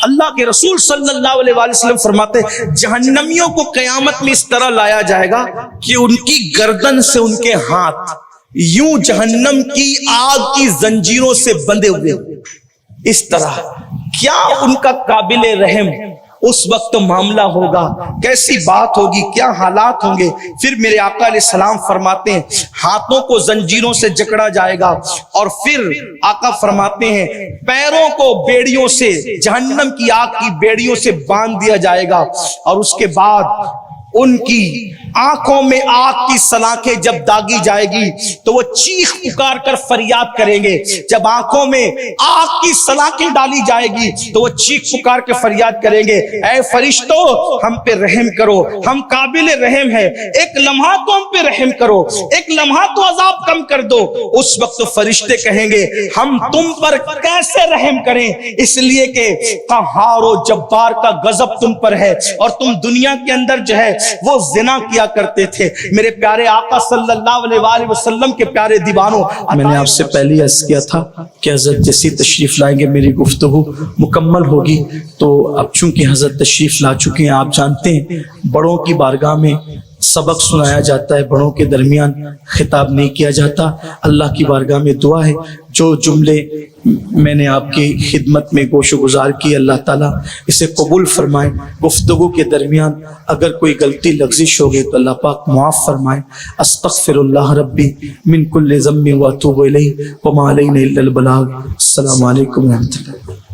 اللہ کے رسول صلی اللہ علیہ وآلہ وسلم فرماتے ہیں جہنمیوں کو قیامت میں اس طرح لایا جائے گا کہ ان کی گردن سے ان کے ہاتھ یوں جہنم کی آگ کی زنجیروں سے بندھے ہوئے، اس طرح۔ کیا ان کا قابل رحم اس وقت معاملہ ہوگا، کیسی بات ہوگی، کیا حالات ہوں گے۔ پھر میرے آقا علیہ السلام فرماتے ہیں ہاتھوں کو زنجیروں سے جکڑا جائے گا، اور پھر آقا فرماتے ہیں پیروں کو بیڑیوں سے، جہنم کی آگ کی بیڑیوں سے باندھ دیا جائے گا، اور اس کے بعد ان کی آنکھوں میں آگ کی سلاخیں جب داغی جائے گی تو وہ چیخ پکار کر فریاد کریں گے۔ جب آنکھوں میں آگ کی سلاخیں ڈالی جائے گی تو وہ چیخ پکار کے فریاد کریں گے اے فرشتوں ہم پہ رحم کرو، ہم قابل رحم ہیں، ایک لمحہ تو ہم پہ رحم کرو، ایک لمحہ تو عذاب کم کر دو۔ اس وقت فرشتے کہیں گے ہم تم پر کیسے رحم کریں، اس لیے کہ قہار و جبار کا غضب تم پر ہے، اور تم دنیا کے اندر جو ہے وہ زنا کیا کرتے تھے۔ میرے پیارے آقا صلی اللہ علیہ وآلہ وسلم کے پیارے دیوانوں، میں نے آپ سے پہلے عرض کیا تھا کہ حضرت جیسی تشریف لائیں گے میری گفتگو مکمل ہوگی، تو اب چونکہ حضرت تشریف لا چکے ہیں، آپ جانتے ہیں بڑوں کی بارگاہ میں سبق سنایا جاتا ہے، بڑوں کے درمیان خطاب نہیں کیا جاتا۔ اللہ کی بارگاہ میں دعا ہے جو جملے میں نے آپ کی خدمت میں گوش و گزار کی اللہ تعالیٰ اسے قبول فرمائے۔ گفتگو کے درمیان اگر کوئی غلطی لغزش ہو گئی تو اللہ پاک معاف فرمائے۔ استغفر اللہ ربی من کل ذنب واتوب الیہ وما علینا الا البلاغ۔ السلام علیکم ورحمۃ اللہ۔